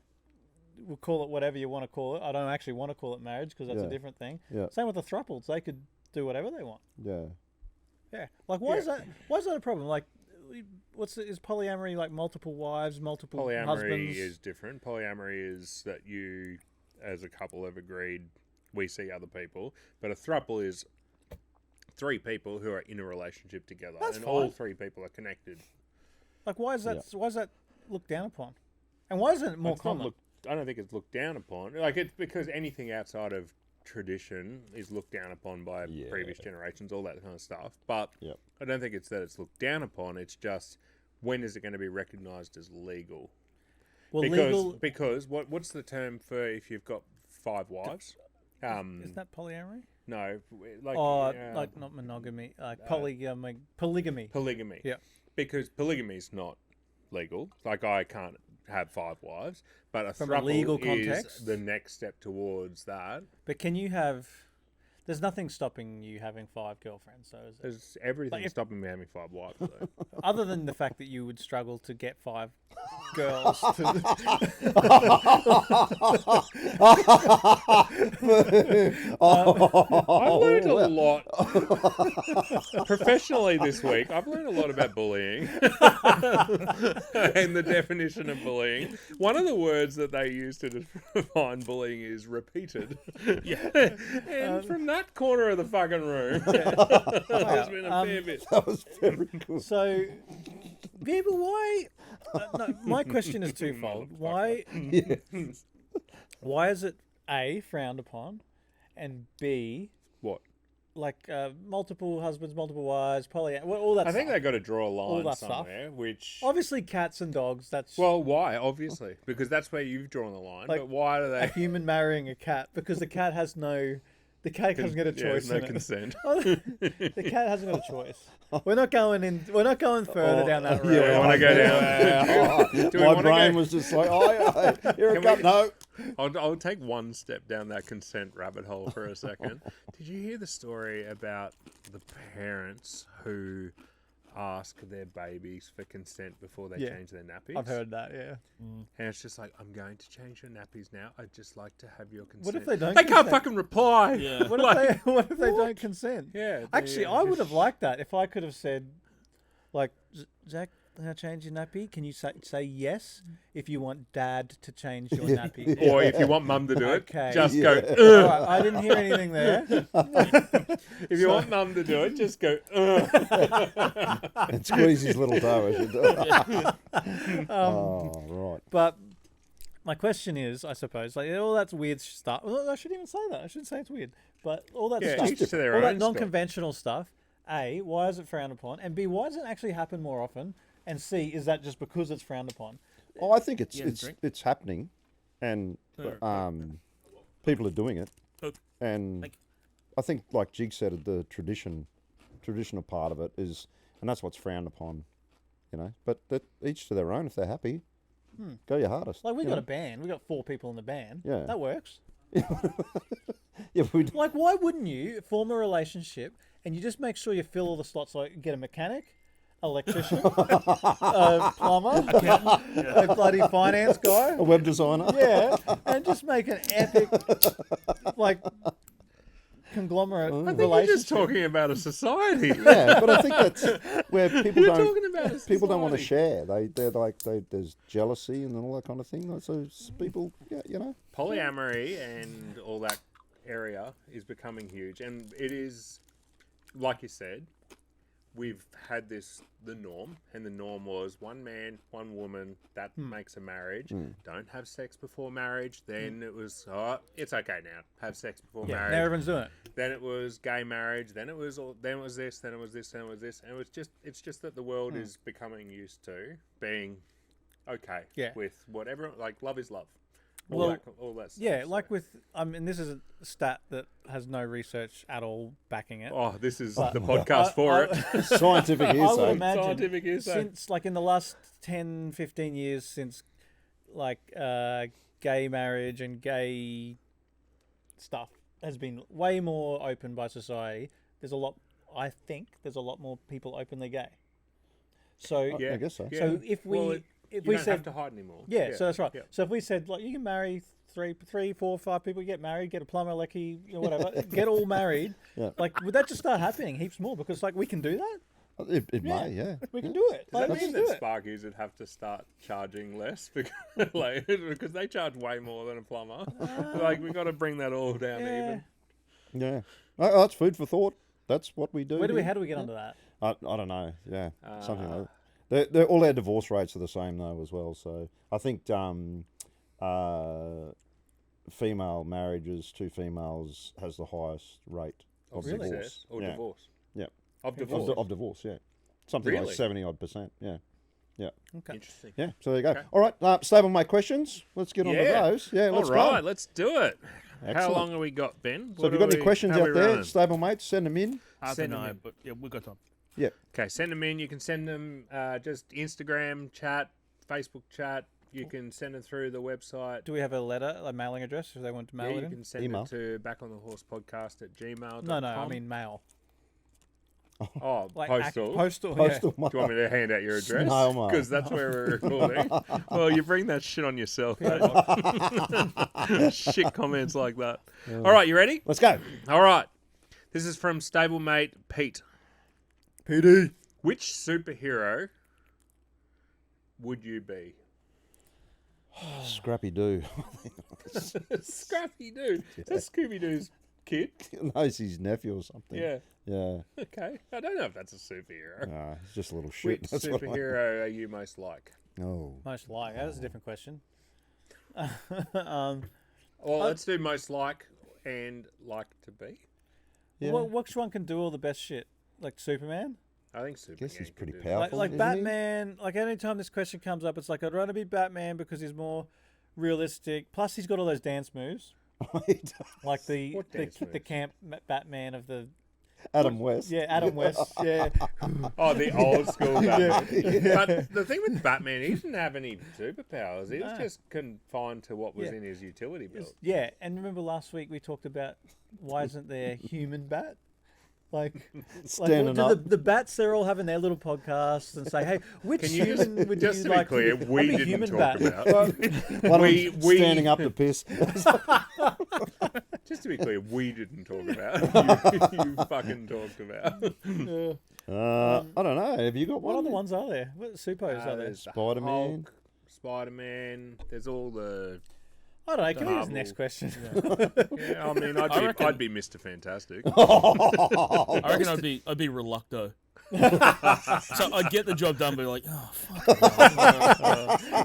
we'll call it whatever you want to call it. I don't actually want to call it marriage because that's Yeah. a different thing. Yeah. Same with the thruples; they could do whatever they want. yeah. Yeah. Like why is that? Why is that a problem? Like, is polyamory like multiple wives, multiple Polyamory husbands? is different. Polyamory is that you, as a couple, have agreed we see other people. But a throuple is 3 people who are in a relationship together, That's and fine. all 3 people are connected. Like why is that? Why is that looked down upon? And why isn't it more It's not common? I don't think it's looked down upon. Like it's because anything outside of tradition is looked down upon by Yeah. previous generations, all that kind of stuff. But Yep. I don't think it's that it's looked down upon. It's just when is it going to be recognised as legal? Well, Because what's the term for if you've got 5 wives? isn't that polyamory? No, like Like not monogamy, like polygamy. Polygamy. polygamy. Yeah. Because polygamy is not legal. Like I can't have 5 wives, but a From a throuple legal is context? the next step towards that. But can you have? There's nothing stopping you having 5 girlfriends, so is it? There's everything Like if- stopping me having 5 wives. Though. Other than the fact that you would struggle to get 5 girls. To, I've learned a lot professionally this week. I've learned a lot about bullying and the definition of bullying. One of the words that they use to define bullying is repeated. Yeah. And from that corner of the fucking room, there's been a fair bit. That was very good. so, yeah, but why? No, my question is twofold. Why? Why is it A, frowned upon, and B, What? like multiple husbands, multiple wives, all that I think stuff? they got to draw a line that stuff. somewhere, which. Obviously, cats and dogs, that's Well, why? Obviously, because that's where you've drawn the line. Like, but why do a they? human marrying a cat because the cat has no... The cat doesn't get a Yeah, choice there's no in it. consent. The cat hasn't got a choice. We're not going in. We're not going further down that road. Do we want to go down? Do we My wanna brain go- was just like, here it Can comes. we- No. I'll take one step down that consent rabbit hole for a second. Did you hear the story about the parents who ask their babies for consent before they Yeah. change their nappies? I've heard that. Yeah. And it's just like, I'm going to change your nappies now. I'd just like to have your consent. What if they don't? They can't consent? fucking reply. Yeah. What Like, if they? What if they don't consent? yeah. Actually, I would have liked that if I could have said, like, Zach, can I change your nappy? Can you say yes if you want Dad to change your nappy? Or if you want mum to do it, Okay. just Yeah. go. All Ugh. right, I didn't hear anything there. If you want mum to do it, just go. Ugh. And squeeze his little toe as you do it. Oh, right. But my question is, I suppose, like all that's weird stuff. Well, I shouldn't even say that. I shouldn't say it's weird. But all that Yeah, stuff, each to their all that own stuff. non-conventional stuff. A, why is it frowned upon? And B, why does it actually happen more often? And C, is that just because it's frowned upon? Oh, I think it's Yeah, drink. it's happening, and people are doing it, Okay. and Thank I think, like Jig said, the traditional part of it is, and that's what's frowned upon, you know. But that each to their own. If they're happy, go your hardest. Like we you got know? a band, we got 4 people in the band. Yeah. That works. Yeah, we Like, why wouldn't you form a relationship and you just make sure you fill all the slots? Like, get a mechanic, electrician, a plumber, a bloody finance guy. a web designer. Yeah, and just make an epic, like, conglomerate I think relationship. you're just talking about a society. Yeah, but I think that's where people You're don't. talking about a People don't want to society. share. They're like there's jealousy and all that kind of thing. So people, yeah, you know. Polyamory and all that area is becoming huge, and it is, like you said, we've had the norm, and the norm was one man, one woman, that makes a marriage. Don't have sex before marriage. Then it was, it's okay now, have sex before Yeah, marriage. now everyone's doing it. Then it was gay marriage. Then it was this. Then it was this. Then it was this. And it's just that the world is becoming used to being okay Yeah. with whatever. Like love is love. Well, All that stuff. Yeah, so. like with, and this is a stat that has no research at all backing it. Oh, this is But the podcast for it. Scientific I would hearsay. imagine Scientific hearsay. since, like, in the last 10, 15 years since, like, gay marriage and gay stuff has been way more open by society, I think there's a lot more people openly gay. So, Yeah, I guess so. yeah. so if we, Well, if you we don't said, have to hide anymore. yeah, so that's right. Yeah. So if we said, like, you can marry three, 4, 5 people, get married, get a plumber, lecky, whatever, get all married. Yeah. Like, would that just start happening heaps more? Because, like, we can do that. It may, yeah. We can do it. Does Like, that we mean can do that it. Sparkies would have to start charging less because, because they charge way more than a plumber? Like we got to bring that all down Yeah. even. Yeah. Oh, that's food for thought. That's what we do. How do we get onto that? I don't know. Yeah, something like that. They're, all our divorce rates are the same though as well. So I think female marriages, 2 females, has the highest rate of Really? divorce. Success or yeah. divorce? Yeah. Of Of, divorce. of divorce, yeah. Something Really? like 70-odd%. Yeah. Okay. Interesting. Yeah. So there you go. Okay. All right, stablemate questions. Let's get on to Yeah. those. Yeah, let's all right, go. let's do it. How Excellent. long have we got, Ben? So if you've got any questions how out we there, running? stablemates, send them in. I Send don't 'em know, in. but yeah, we've got time. Yeah. Okay, send them in. You can send them just Instagram chat, Facebook chat. You can send it through the website. Do we have a letter, a mailing address, if they want to mail Yeah, it you in? can send Email. it to backonthehorse.podcast@gmail.com. No, I mean mail. Oh, Like postal. postal. Postal Do you want me to hand out your address? Snail mail. Because that's where we're recording. Well, you bring that shit on yourself, mate. Shit comments like that. All right, you ready? Let's go. All right. This is from stablemate Pete. PD. Which superhero would you be? Scrappy Doo. Scrappy Doo. That's Scooby Doo's kid. Knows his nephew or something. Yeah. Yeah. Okay. I don't know if that's a superhero. Nah, he's just a little shit. Which That's what I- superhero are you most like? Oh. Most like. That's a different question. Well, let's do most like and like to be. Yeah. Which one can do all the best shit? Like Superman? I think Superman. guess he's can pretty do that. powerful. Like isn't he? Batman, like anytime this question comes up, it's like I'd rather be Batman because he's more realistic. Plus, he's got all those dance moves, like the What the, dance the moves? camp Batman of the Adam West. yeah Adam West yeah. Oh, the old school Batman. Yeah. But the thing with Batman, he didn't have any superpowers. He was No. just confined to what was Yeah. in his utility belt. Yeah, and remember last week we talked about why isn't there human bat? Like, Standing do up. the bats, they're all having their little podcasts and say, hey, which Can you just, human would just you to like? be clear, I'd we be didn't human talk bat. about. One of We- them we- standing up to piss. Just to be clear, we didn't talk about. You fucking talked about. I don't know. Have you got What one? other ones are there? What supers are there? There's the Spider-Man. Hulk, Spider-Man. There's all the. I don't know. Can we use the Marvel. next question? Yeah, I mean, reckon- I'd be Mr. Fantastic. Oh, I reckon I'd be Relucto. So I'd get the job done, but like, oh fuck.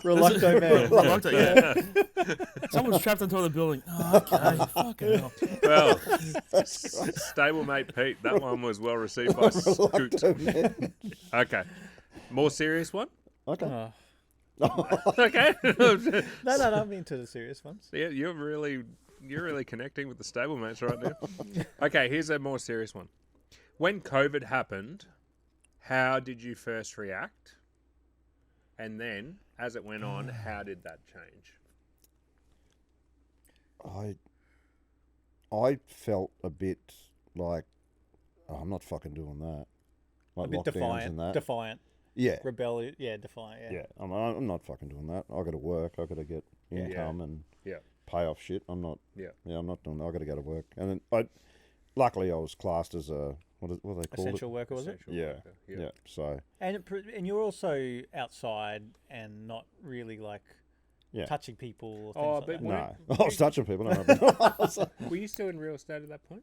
Relucto man. Relucto, yeah. Someone's trapped on top of the building. Oh, okay, fucking hell. Well, stablemate Pete, that one was well received by Scoot. Okay, more serious one. Okay. Oh. Okay, No, I'm into the serious ones. yeah, you're really connecting with the stablemates right now. Okay, here's a more serious one. When COVID happened, how did you first react? And then, as it went on, how did that change? I felt a bit like, oh, I'm not fucking doing that. Like A bit lockdowns defiant. and that. Defiant. Yeah. Rebellious. Yeah, defiant. Yeah. Yeah. I'm not fucking doing that. I got to work. I got to get income and Yeah. pay off shit. I'm not. Yeah. Yeah, I'm not doing that. I got to go to work. And then luckily I was classed as a what are they called? Essential worker, was it? Essential Yeah, worker, yeah. So And you're also outside and not really like Yeah. touching people or things Oh, like but that. what- no, I was touching people. I don't know. Were you still in real estate at that point?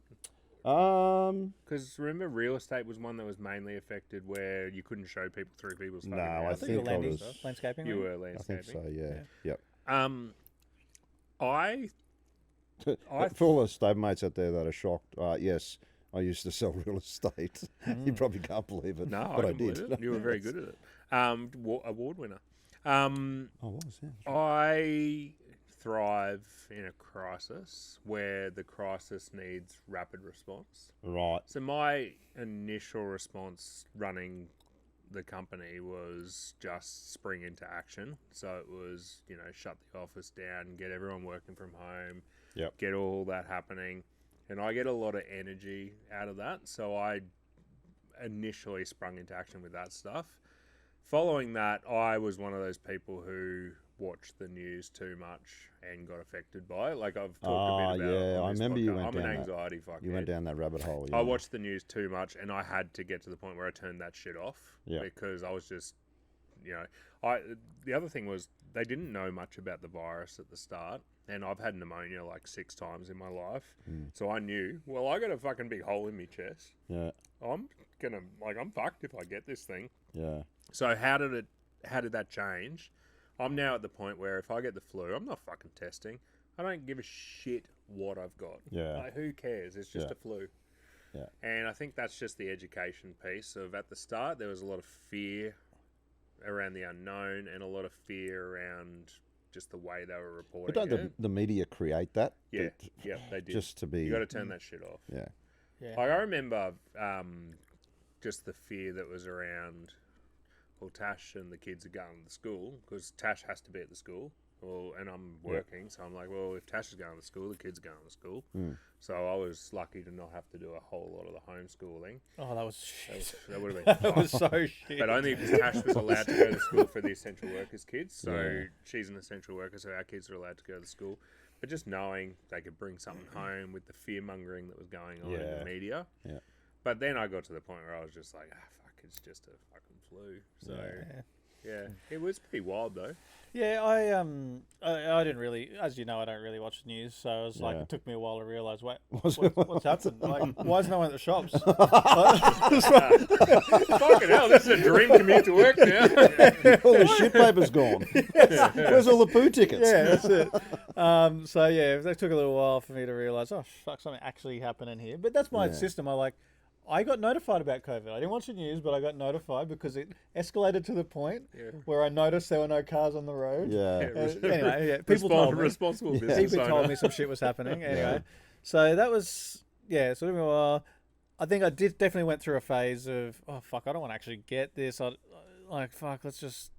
Because remember, real estate was one that was mainly affected where you couldn't show people through people's No, fucking I I houses think you're think I landing, was- landscaping. You right? were I landscaping. think so. Yeah. Yep. I For all the stabemates out there that are shocked, yes, I used to sell real estate. You probably can't believe it. no, but I I didn't did. believe it. You were very good at it. Award winner. I was. Yeah. I thrive in a crisis where the crisis needs rapid response. Right. So my initial response running the company was just spring into action. So it was, shut the office down, get everyone working from home, Yep. get all that happening. And I get a lot of energy out of that. So I initially sprung into action with that stuff. Following that, I was one of those people who watched the news too much and got affected by it. Like I've talked a bit about it yeah, on I this remember you podcast. went I'm down an that. anxiety fuckhead. You went down that rabbit hole. Yeah. I watched the news too much, and I had to get to the point where I turned that shit off. Yeah. Because I was just, the other thing was they didn't know much about the virus at the start, and I've had pneumonia like 6 times in my life, so I knew. Well, I got a fucking big hole in my chest. Yeah. I'm fucked if I get this thing. Yeah. So how did that change? I'm now at the point where if I get the flu, I'm not fucking testing. I don't give a shit what I've got. Yeah. Like, who cares? It's just Yeah. a flu. Yeah. And I think that's just the education piece of at the start there was a lot of fear around the unknown and a lot of fear around just the way they were reporting But don't it. the media create that? Yeah, they did. Just to be. You got to turn that shit off. Yeah. Yeah. Like I remember just the fear that was around. Well, Tash and the kids are going to school because Tash has to be at the school. Well, and I'm working, so I'm like, well, if Tash is going to school, the kids are going to school. So I was lucky to not have to do a whole lot of the homeschooling. Oh, that was shit. That would have been That was fun. so shit. But only because Tash was allowed to go to school for the essential workers kids. So Yeah. she's an essential worker, so our kids are allowed to go to school. But just knowing they could bring something home with the fear mongering that was going on in Yeah. the media. Yeah. But then I got to the point where I was just like, fuck, it's just a fucking flu. So yeah, it was pretty wild though. Yeah, I didn't really, as you know, I don't really watch the news, so I was like, Yeah. it took me a while to realise Was what's happened. Like, why is no one at the shops? Fucking hell, this is a dream commute to work now. all the shit paper's gone. Where's all the poo tickets? Yeah, that's it. So yeah, it took a little while for me to realise, oh fuck, something actually happening here. But that's my Yeah. system. I got notified about COVID. I didn't watch the news, but I got notified because it escalated to the point where I noticed there were no cars on the road. Yeah. Anyway, yeah, people told me. responsible business People told owner. me some shit was happening. Anyway, so that was so it took me a while. I think I definitely went through a phase of fuck, I don't want to actually get this. Fuck, let's just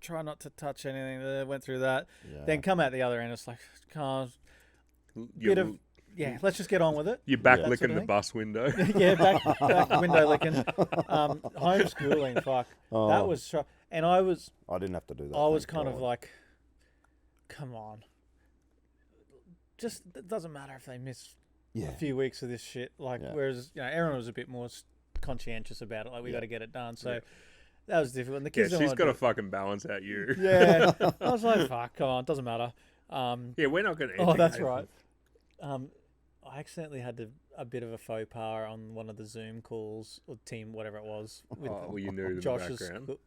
try not to touch anything. Went through that. Yeah. Then come out the other end. It's like cars. You're, Bit of let's just get on with it. you're back Yeah. licking Sort of the thing. bus window. Yeah, back window licking. Homeschooling, fuck. Oh. That was and I I didn't have to do that. was thank kind of God. like, come on. Just it doesn't matter if they miss Yeah. a few weeks of this shit. Like, Yeah. whereas Erin was a bit more conscientious about it. Like, we Yeah. got to get it done. So Yeah. that was difficult. And the Yeah, kids, she's got to fucking balance out you. Yeah, I was like, fuck, come on, doesn't matter. Yeah, we're not going to. Oh, that's right. I accidentally had a bit of a faux pas on one of the Zoom calls or team, whatever it was. With Well, you knew in the Josh's background.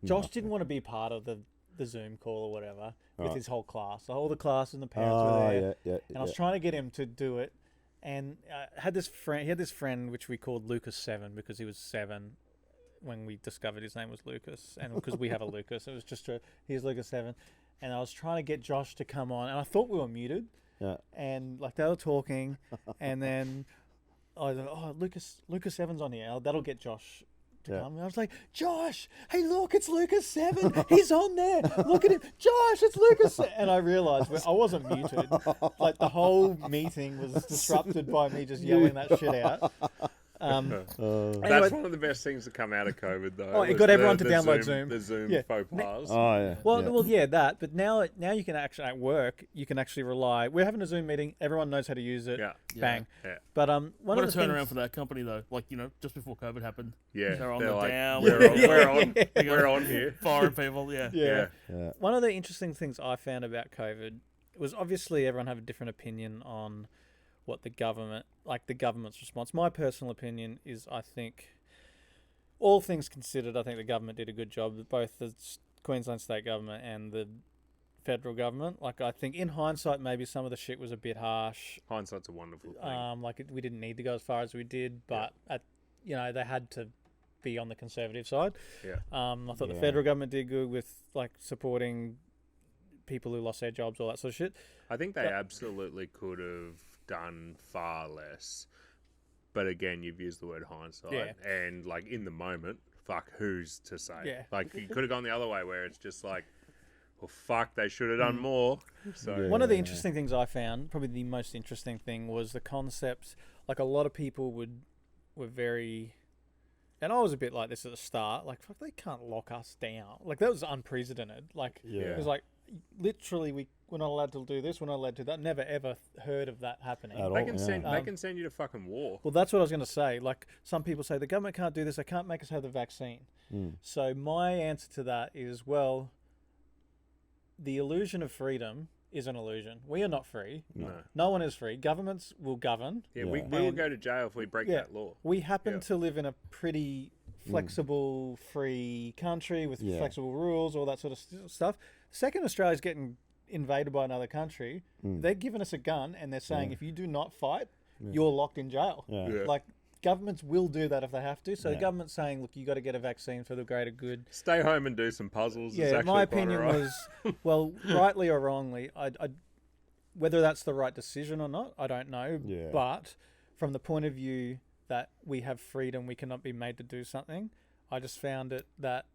Josh didn't want to be part of the Zoom call or whatever with Right. his whole class. So all the class and the parents Oh, were there. yeah. And I was trying to get him to do it. And had this friend. He had this friend which we called Lucas 7 because he was 7 when we discovered his name was Lucas, and because we have a Lucas, it was just he's Lucas 7. And I was trying to get Josh to come on, and I thought we were muted. Yeah. And like they were talking, and then I was like, oh, Lucas 7's on here. That'll get Josh to Yeah. come. And I was like, Josh, hey, look, it's Lucas 7. He's on there. Look at him. Josh, it's Lucas 7. And I realised I wasn't muted. Like the whole meeting was disrupted by me just yelling that shit out. That's Anyway- one of the best things to come out of COVID, though. Oh, it was got everyone to the download Zoom. The Zoom Yeah. faux pas. Oh yeah. Well, yeah, that. But now you can actually at work. You can actually rely. We're having a Zoom meeting. Everyone knows how to use it. Yeah. Bang. Yeah. But What one a of the things. turnaround for that company though. Like just before COVID happened. Yeah, They're on they're the like, down. we're on here. Firing people. Yeah. Yeah. Yeah. One of the interesting things I found about COVID was obviously everyone have a different opinion on what the government's response. My personal opinion is I think, all things considered, I think the government did a good job, both the Queensland state government and the federal government. Like, I think in hindsight, maybe some of the shit was a bit harsh. Hindsight's a wonderful thing. We didn't need to go as far as we did, but they had to be on the conservative side. Yeah. I thought the Yeah. federal government did good with like supporting people who lost their jobs, all that sort of shit. I think they absolutely could have done far less. But again, you've used the word hindsight. Yeah. And, like, in the moment, fuck, who's to say? Yeah. Like, you could have gone the other way where it's just like, well, fuck, they should have done more. So, Yeah. One of the interesting things I found, probably the most interesting thing, was the concept. Like, a lot of people were very, and I was a bit like this at the start. Like, fuck, they can't lock us down. Like, that was unprecedented. Like, Yeah. it was like, literally, we're not allowed to do this. We're not allowed to do that. Never ever heard of that happening. At all. they can yeah. send they can send you to fucking war. Well, that's what I was going to say. Like, some people say the government can't do this. They can't make us have the vaccine. So my answer to that is, well, the illusion of freedom is an illusion. We are not free. No. No one is free. Governments will govern. Yeah, Yeah. we will And- go to jail if we break Yeah. that law. We happen Yeah. to live in a pretty flexible, free country with Yeah. flexible rules, all that sort of stuff. Second, Australia's getting invaded by another country. They're giving us a gun and they're saying, if you do not fight, you're locked in jail. Yeah. Yeah. Like, governments will do that if they have to. So the Yeah. government's saying, look, you got to get a vaccine for the greater good. Stay home and do some puzzles. is Yeah, actually my quite opinion alright. was, well, rightly or wrongly, whether that's the right decision or not, I don't know. Yeah. But from the point of view that we have freedom, we cannot be made to do something. I just found it that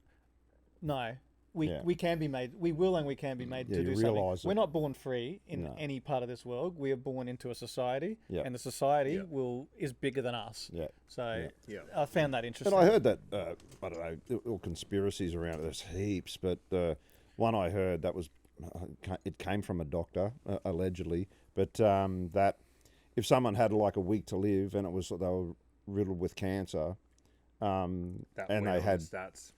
no, we can be made. We will and we can be made Yeah, to you do something. realise We're it. not born free in No. any part of this world. We are born into a society, Yeah. and the society Yeah. is bigger than us. Yeah. So Yeah. I found that But interesting. I heard that I don't know, all conspiracies around it. There's heaps, but one I heard that was it came from a doctor allegedly, but that if someone had like a week to live and it was they were riddled with cancer, That and went they on the had stats.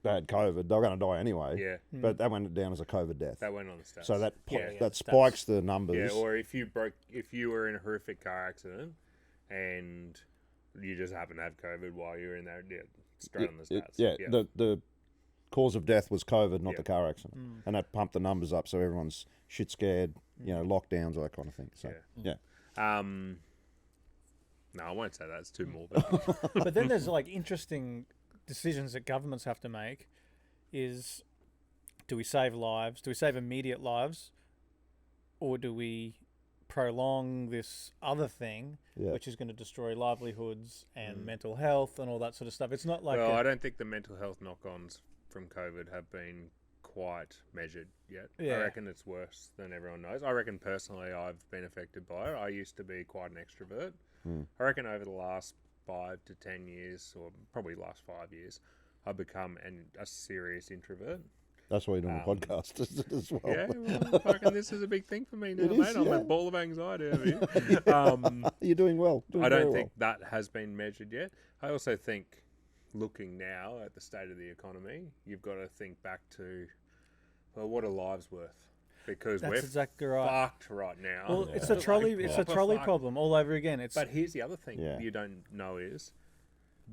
COVID, they were going to die anyway. Yeah, But that went down as a COVID death. that went on the stats. So that Yeah, yeah, that stats. spikes the numbers. Yeah, or if you were in a horrific car accident and you just happen to have COVID while you're in there, straight on the stats. The cause of death was COVID, not Yeah. the car accident, and that pumped the numbers up, so everyone's shit scared. Lockdowns, all that kind of thing. So yeah. No, I won't say that. It's too morbid. But then there's like interesting decisions that governments have to make. Is do we save lives? Do we save immediate lives, or do we prolong this other thing, Yeah. which is going to destroy livelihoods and mental health and all that sort of stuff? It's not like Well, I don't think the mental health knock-ons from COVID have been quite measured yet. Yeah. I reckon it's worse than everyone knows. I reckon personally I've been affected by it. I used to be quite an extrovert. I reckon over the last 5 to 10 years, or probably last 5 years, I've become a serious introvert. That's why you're doing a podcast as well. Yeah, well, fucking this is a big thing for me now, It mate. is, I'm yeah. a ball of anxiety over here. You're doing well. I don't think that has been measured yet. I also think, looking now at the state of the economy, you've got to think back to, well, what are lives worth? Because That's we're exactly right. fucked right now. Well, it's a trolley. It's a proper trolley fucked. problem all over again. It's But here's the other thing Yeah. you don't know is,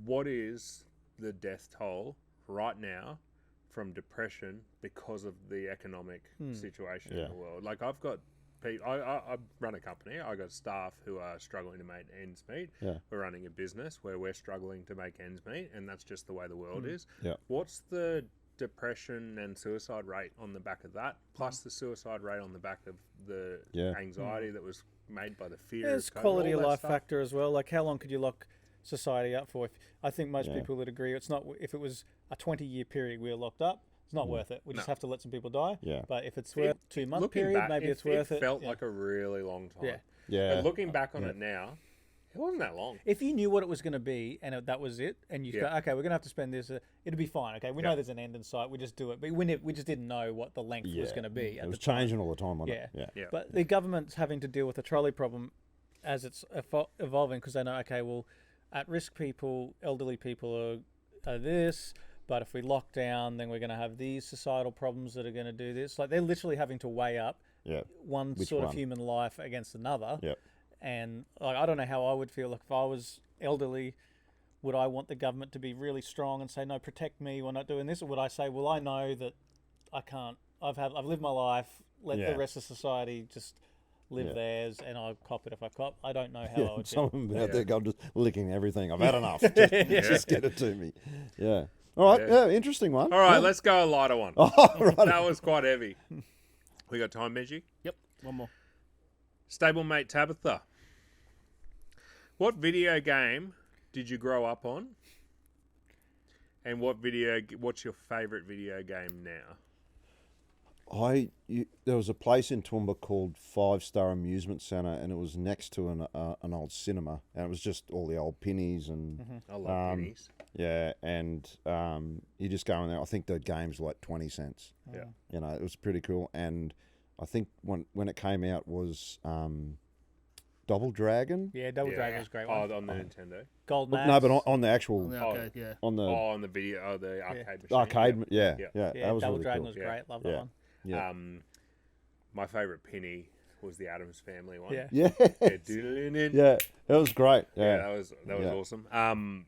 what is the death toll right now from depression because of the economic situation in the world? Like, I've got people, I run a company. I got staff who are struggling to make ends meet. Yeah. We're running a business where we're struggling to make ends meet, and that's just the way the world is. Yeah. What's the depression and suicide rate on the back of that, plus the suicide rate on the back of the Yeah. anxiety that was made by the fear there's of COVID, quality all of that life stuff. factor as well. Like, how long could you lock society up for? I think most Yeah. people would agree. It's not if it was a 20-year period we were locked up. It's not worth it. We just No. have to let some people die. Yeah. But if it's worth 2-month Looking period, back, maybe it's worth it. It felt Yeah. like a really long time. Yeah. Yeah. But looking back on it now, It wasn't that long. If you knew what it was going to be and that was it, and you go, okay, we're going to have to spend this, it'd be fine. Okay, we know there's an end in sight. We just do it, but we just didn't know what the length was going to be. It was changing all the time, wasn't it? Yeah. But the government's having to deal with the trolley problem as it's evolving because they know, okay, well, at-risk people, elderly people are this, but if we lock down, then we're going to have these societal problems that are going to do this. Like they're literally having to weigh up one Which sort one? of human life against another. Yep. And like, I don't know how I would feel. Like if I was elderly, would I want the government to be really strong and say, no, protect me, we're not doing this? Or would I say, well, I know that I can't, I've lived my life, let the rest of society just live theirs, and I'll cop it if I cop. I don't know how I would Some feel. of them out there go just licking everything. I've had enough. Just get it to me. Yeah. All right. Yeah. Interesting one. All right, let's go a lighter one. Oh, right. That was quite heavy. We got time, Benji? Yep, one more. Stablemate Tabitha. What video game did you grow up on? And what's your favourite video game now? There was a place in Toowoomba called 5-Star Amusement Centre, and it was next to an old cinema, and it was just all the old pennies and I love pennies. yeah, and you just go in there. I think the games were like 20 cents. Yeah. You know, it was pretty cool, and I think when it came out was Double Dragon. Yeah, Double Dragon was a great one. Oh, on the Nintendo. Golden Axe. No, but on the actual On the arcade, yeah. on the On the video, the arcade machine. arcade. Yeah, Yeah. yeah, yeah, that was Double really Dragon cool. was Yeah. great. Love that Yeah. one. Yeah. My favourite penny was the Addams Family one. Yeah. Yeah, Yeah, doodling-in. yeah, that was great. Yeah, Yeah, that was Yeah. awesome.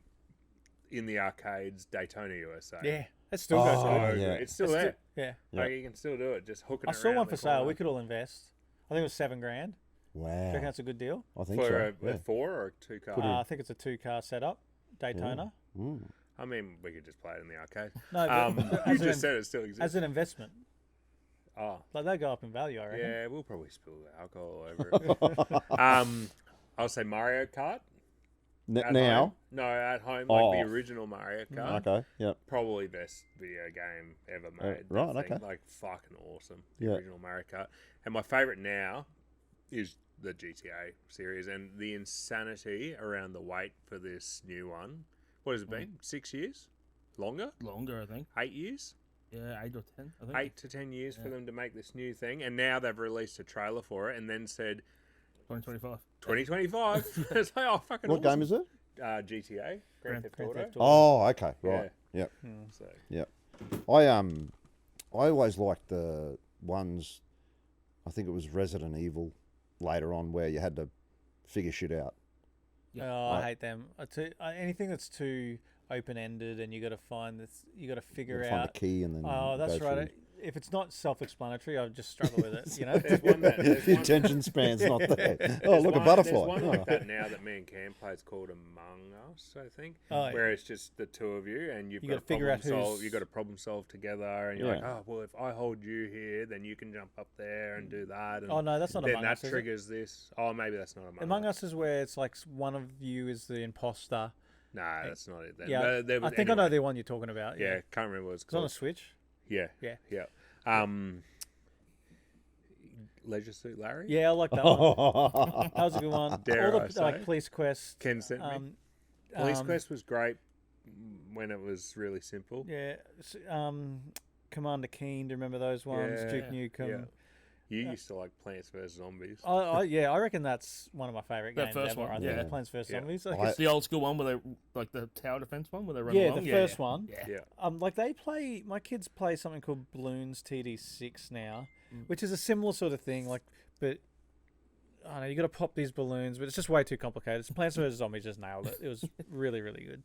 In the arcades, Daytona USA. Yeah, it still goes Oh, on. So yeah. good. It's still It's there. Yeah. Yeah. Like you can still do it. Just hooking I it saw around one the for sale. corner. We could all invest. I think it was $7 grand. Do you wow. reckon that's a good deal? I think for so. a Yeah. 4 or a 2 car. I think it's a 2-car setup, Daytona. Mm. I mean, we could just play it in the arcade. No, but You as, just an, said it still exists. as an investment, Oh, like they go up in value, I reckon. yeah, we'll probably spill the alcohol over it. I'll say Mario Kart. At Now, home. No, at home, like the Oh. original Mario Kart. okay, yeah, Probably best video game ever made. right, That thing, okay. Like fucking awesome. The Yeah. original Mario Kart. And my favourite now is the GTA series and the insanity around the wait for this new one. What has it been? 6 years? Longer? Longer, I think. 8 years? Yeah, 8 or 10, I think. 8 to 10 years for them to make this new thing. And now they've released a trailer for it and then said 2025. 2025. It's like, oh, fucking what awesome. game is it? GTA, Grand Theft Grand Auto. Theft Auto. Oh, okay, right, Yeah. yep. So, I always liked the ones. I think it was Resident Evil later on where you had to figure shit out. Yeah. Oh, I Right. hate them. Anything that's too open-ended and you got to find this, you got to You figure gotta find out. the key and then. Oh, that's go right. through. If it's not self-explanatory, I just struggle with it. You know. there's one that. There's The one, attention span's not there. Oh, there's look, a one- butterfly. There's one Oh. like that now that me and Cam play. It's called Among Us, I think. Oh, yeah. Where it's just the two of you and you've You got gotta to figure out problem solve. who's- You've got to problem solve together, and you're like, Yeah. oh well, if I hold you here, then you can jump up there and do that. And Oh no, that's not then Among that Us. Is it? triggers this. Oh, maybe that's not Among, Among Us is where it's like one of you is the imposter. Nah, that's not it. Then. Yeah, I think I know the one you're talking about. Yeah, can't remember what it's It's on a called. Switch. Yeah, Yeah. yeah. Leisure Suit Larry. Yeah, I like that one. That was a good one. Dare All I the say? like Police Quest. Ken sent me. Um, Police um, Quest was great when it was really simple. Yeah. Commander Keen. Do you remember those ones? Yeah, Duke Nukem. yeah. You used to like Plants vs Zombies. Yeah, I reckon that's one of my favorite That games first ever. one, I think yeah. Plants vs Yeah. Zombies. Like, I- It's the old school one where they, like the tower defense one where they run yeah, along. the first one. Yeah. Yeah. Like they play. My kids play something called Bloons TD6 now, Mm. which is a similar sort of thing. Like, but I don't know, you got to pop these balloons, but it's just way too complicated. Plants vs Zombies just nailed it. It was really, really good.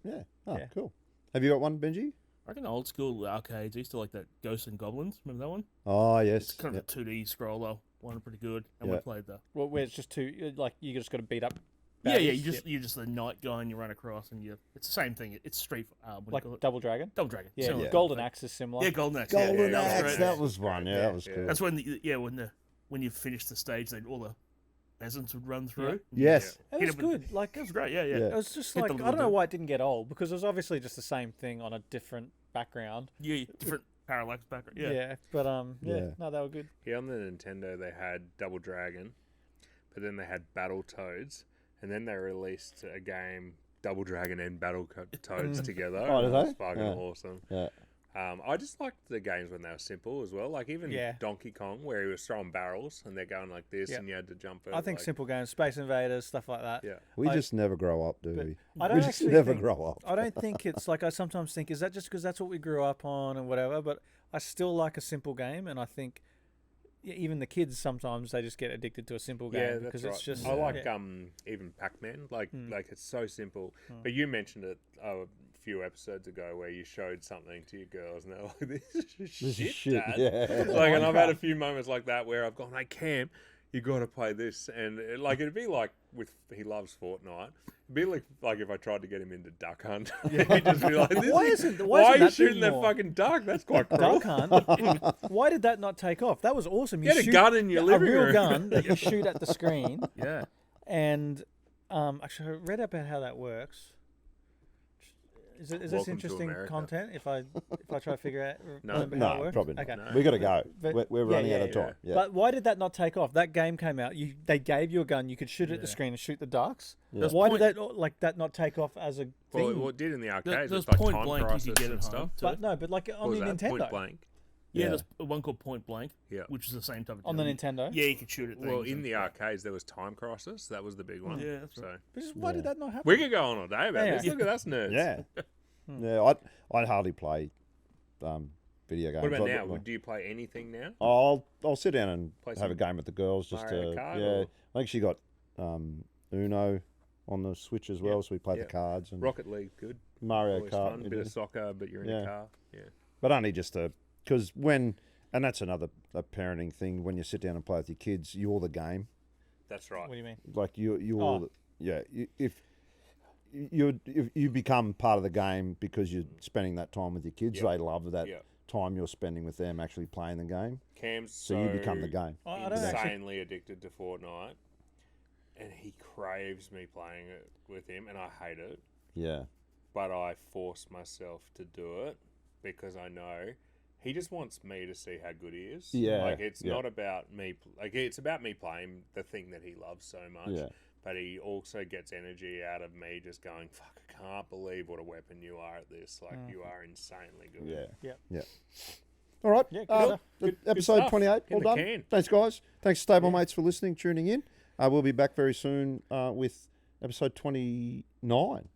Yeah. Oh, Yeah. cool. Have you got one, Benji? I reckon old school arcades used to like that Ghosts and Goblins. Remember that one? Oh, yes. It's kind of a 2D scroller. One pretty good. And Yeah. we played the. Well, where it's just too like you just got to beat up. Yeah, yeah. baddies. You're just the night guy and you run across and you. It's the same thing. It's Street. What do you Like call it? Double Dragon. Double Dragon. Yeah, Similar. Golden Axe is similar. Yeah, Golden Axe. Golden yeah, Axe. great. That was one. Yeah, that was Yeah. cool. That's when you finish the stage, then all the peasants would run through. Yes. It Hit was 'em with- good. Like It was great. Yeah, yeah. Yeah. it was just Hit like the I little don't know dude. why it didn't get old because it was obviously just the same thing on a different background. Yeah, different parallax background. Yeah. Yeah, but Yeah. no, they were good. Yeah, on the Nintendo they had Double Dragon, but then they had Battletoads, and then they released a game, Double Dragon and Battletoads together. Oh, did and it was they? fucking Yeah. awesome. Yeah. I just liked the games when they were simple as well. Like even Yeah. Donkey Kong, where he was throwing barrels and they're going like this, Yeah. and you had to jump. I think like, simple games, Space Invaders, stuff like that. Yeah. We I- just never grow up, do but we? I don't We just actually never think- grow up. I don't think it's like I sometimes think, is that just because that's what we grew up on and whatever? But I still like a simple game, and I think even the kids sometimes they just get addicted to a simple game Yeah, because that's it's right. just. I like yeah. even Pac-Man. Like Mm. it's so simple. Mm. But you mentioned it a few episodes ago where you showed something to your girls and they're like, "This is This is shit, shit. Dad." Yeah. Like, and I've had a Minecraft. few moments like that where I've gone, "Hey, Cam, you got to play this," and it'd be like he loves Fortnite. It'd be like if I tried to get him into Duck Hunt. He'd just be like, Why why are you that big shooting that more? fucking duck? That's quite cruel. Duck Hunt. Why did that not take off? That was awesome. You had a gun in your a living real room. gun that you shoot at the screen, Yeah. and actually I read about how that works. Is this Welcome to interesting America. content? If I try to figure out No. remember how it No, works? probably not. Okay. No. We got to go. But- We're yeah, running yeah, out of yeah. time. Yeah. But why did that not take off? That game came out. They gave you a gun. You could shoot it at the Yeah. screen and shoot the ducks. Yeah. Why Point- did that not take off as a Well, thing? well, it did in the There- arcades. There's It's like Point Time Blank you Crisis could get and at stuff. home. but no, but like What on was the that? Nintendo. Point Blank. Yeah, Yeah. there's one called Point Blank, Yeah. which is the same type of On the deal. Nintendo. Yeah, you could shoot at Well, things in and- the arcades there was Time Crisis. That was the big one. Yeah, that's So right. But just why did that not happen? we could go on all day about Yeah. this. Look at us nerds. Yeah. Hmm. Yeah. I'd hardly play video games. What about I'd- now? Do you play anything now? I'll sit down and Play have a some game with the girls just Mario to Kart yeah. or- I think she got Uno on the Switch as well, Yeah, so we play yeah. the cards and Rocket League, good. Mario Always Kart. fun. we A bit do. of soccer, but you're in Yeah. a car. Yeah. But only just because and that's another a parenting thing. When you sit down and play with your kids, you're the game. That's right. What do you mean? Like you're Oh. the, yeah. If you become part of the game because you're spending that time with your kids, Yeah. they love that Yeah. time you're spending with them actually playing the game. Cam's So you become the game. I don't actually. insanely addicted to Fortnite, and he craves me playing it with him, and I hate it. Yeah. But I force myself to do it because I know he just wants me to see how good he is. Yeah, like it's yeah. not about me. Like it's about me playing the thing that he loves so much. Yeah. But he also gets energy out of me just going, "Fuck! I can't believe what a weapon you are at this. Like you are insanely good." Yeah. Yeah. Yeah. All right. Yeah, good stuff. Good episode stuff. 28. In All the done. can. Thanks, guys. Thanks, stablemates, for listening, tuning in. We'll be back very soon with episode 29.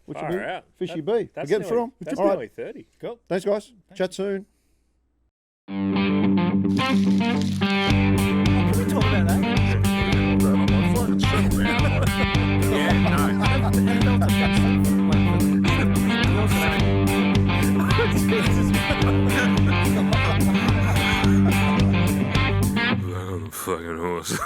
Which will Far be out. Fishy That- B. We're That's getting through nearly- them. That's All right. nearly 30. Cool. Thanks, guys. Chat soon. Can we talk about that? I'm a fucking horse.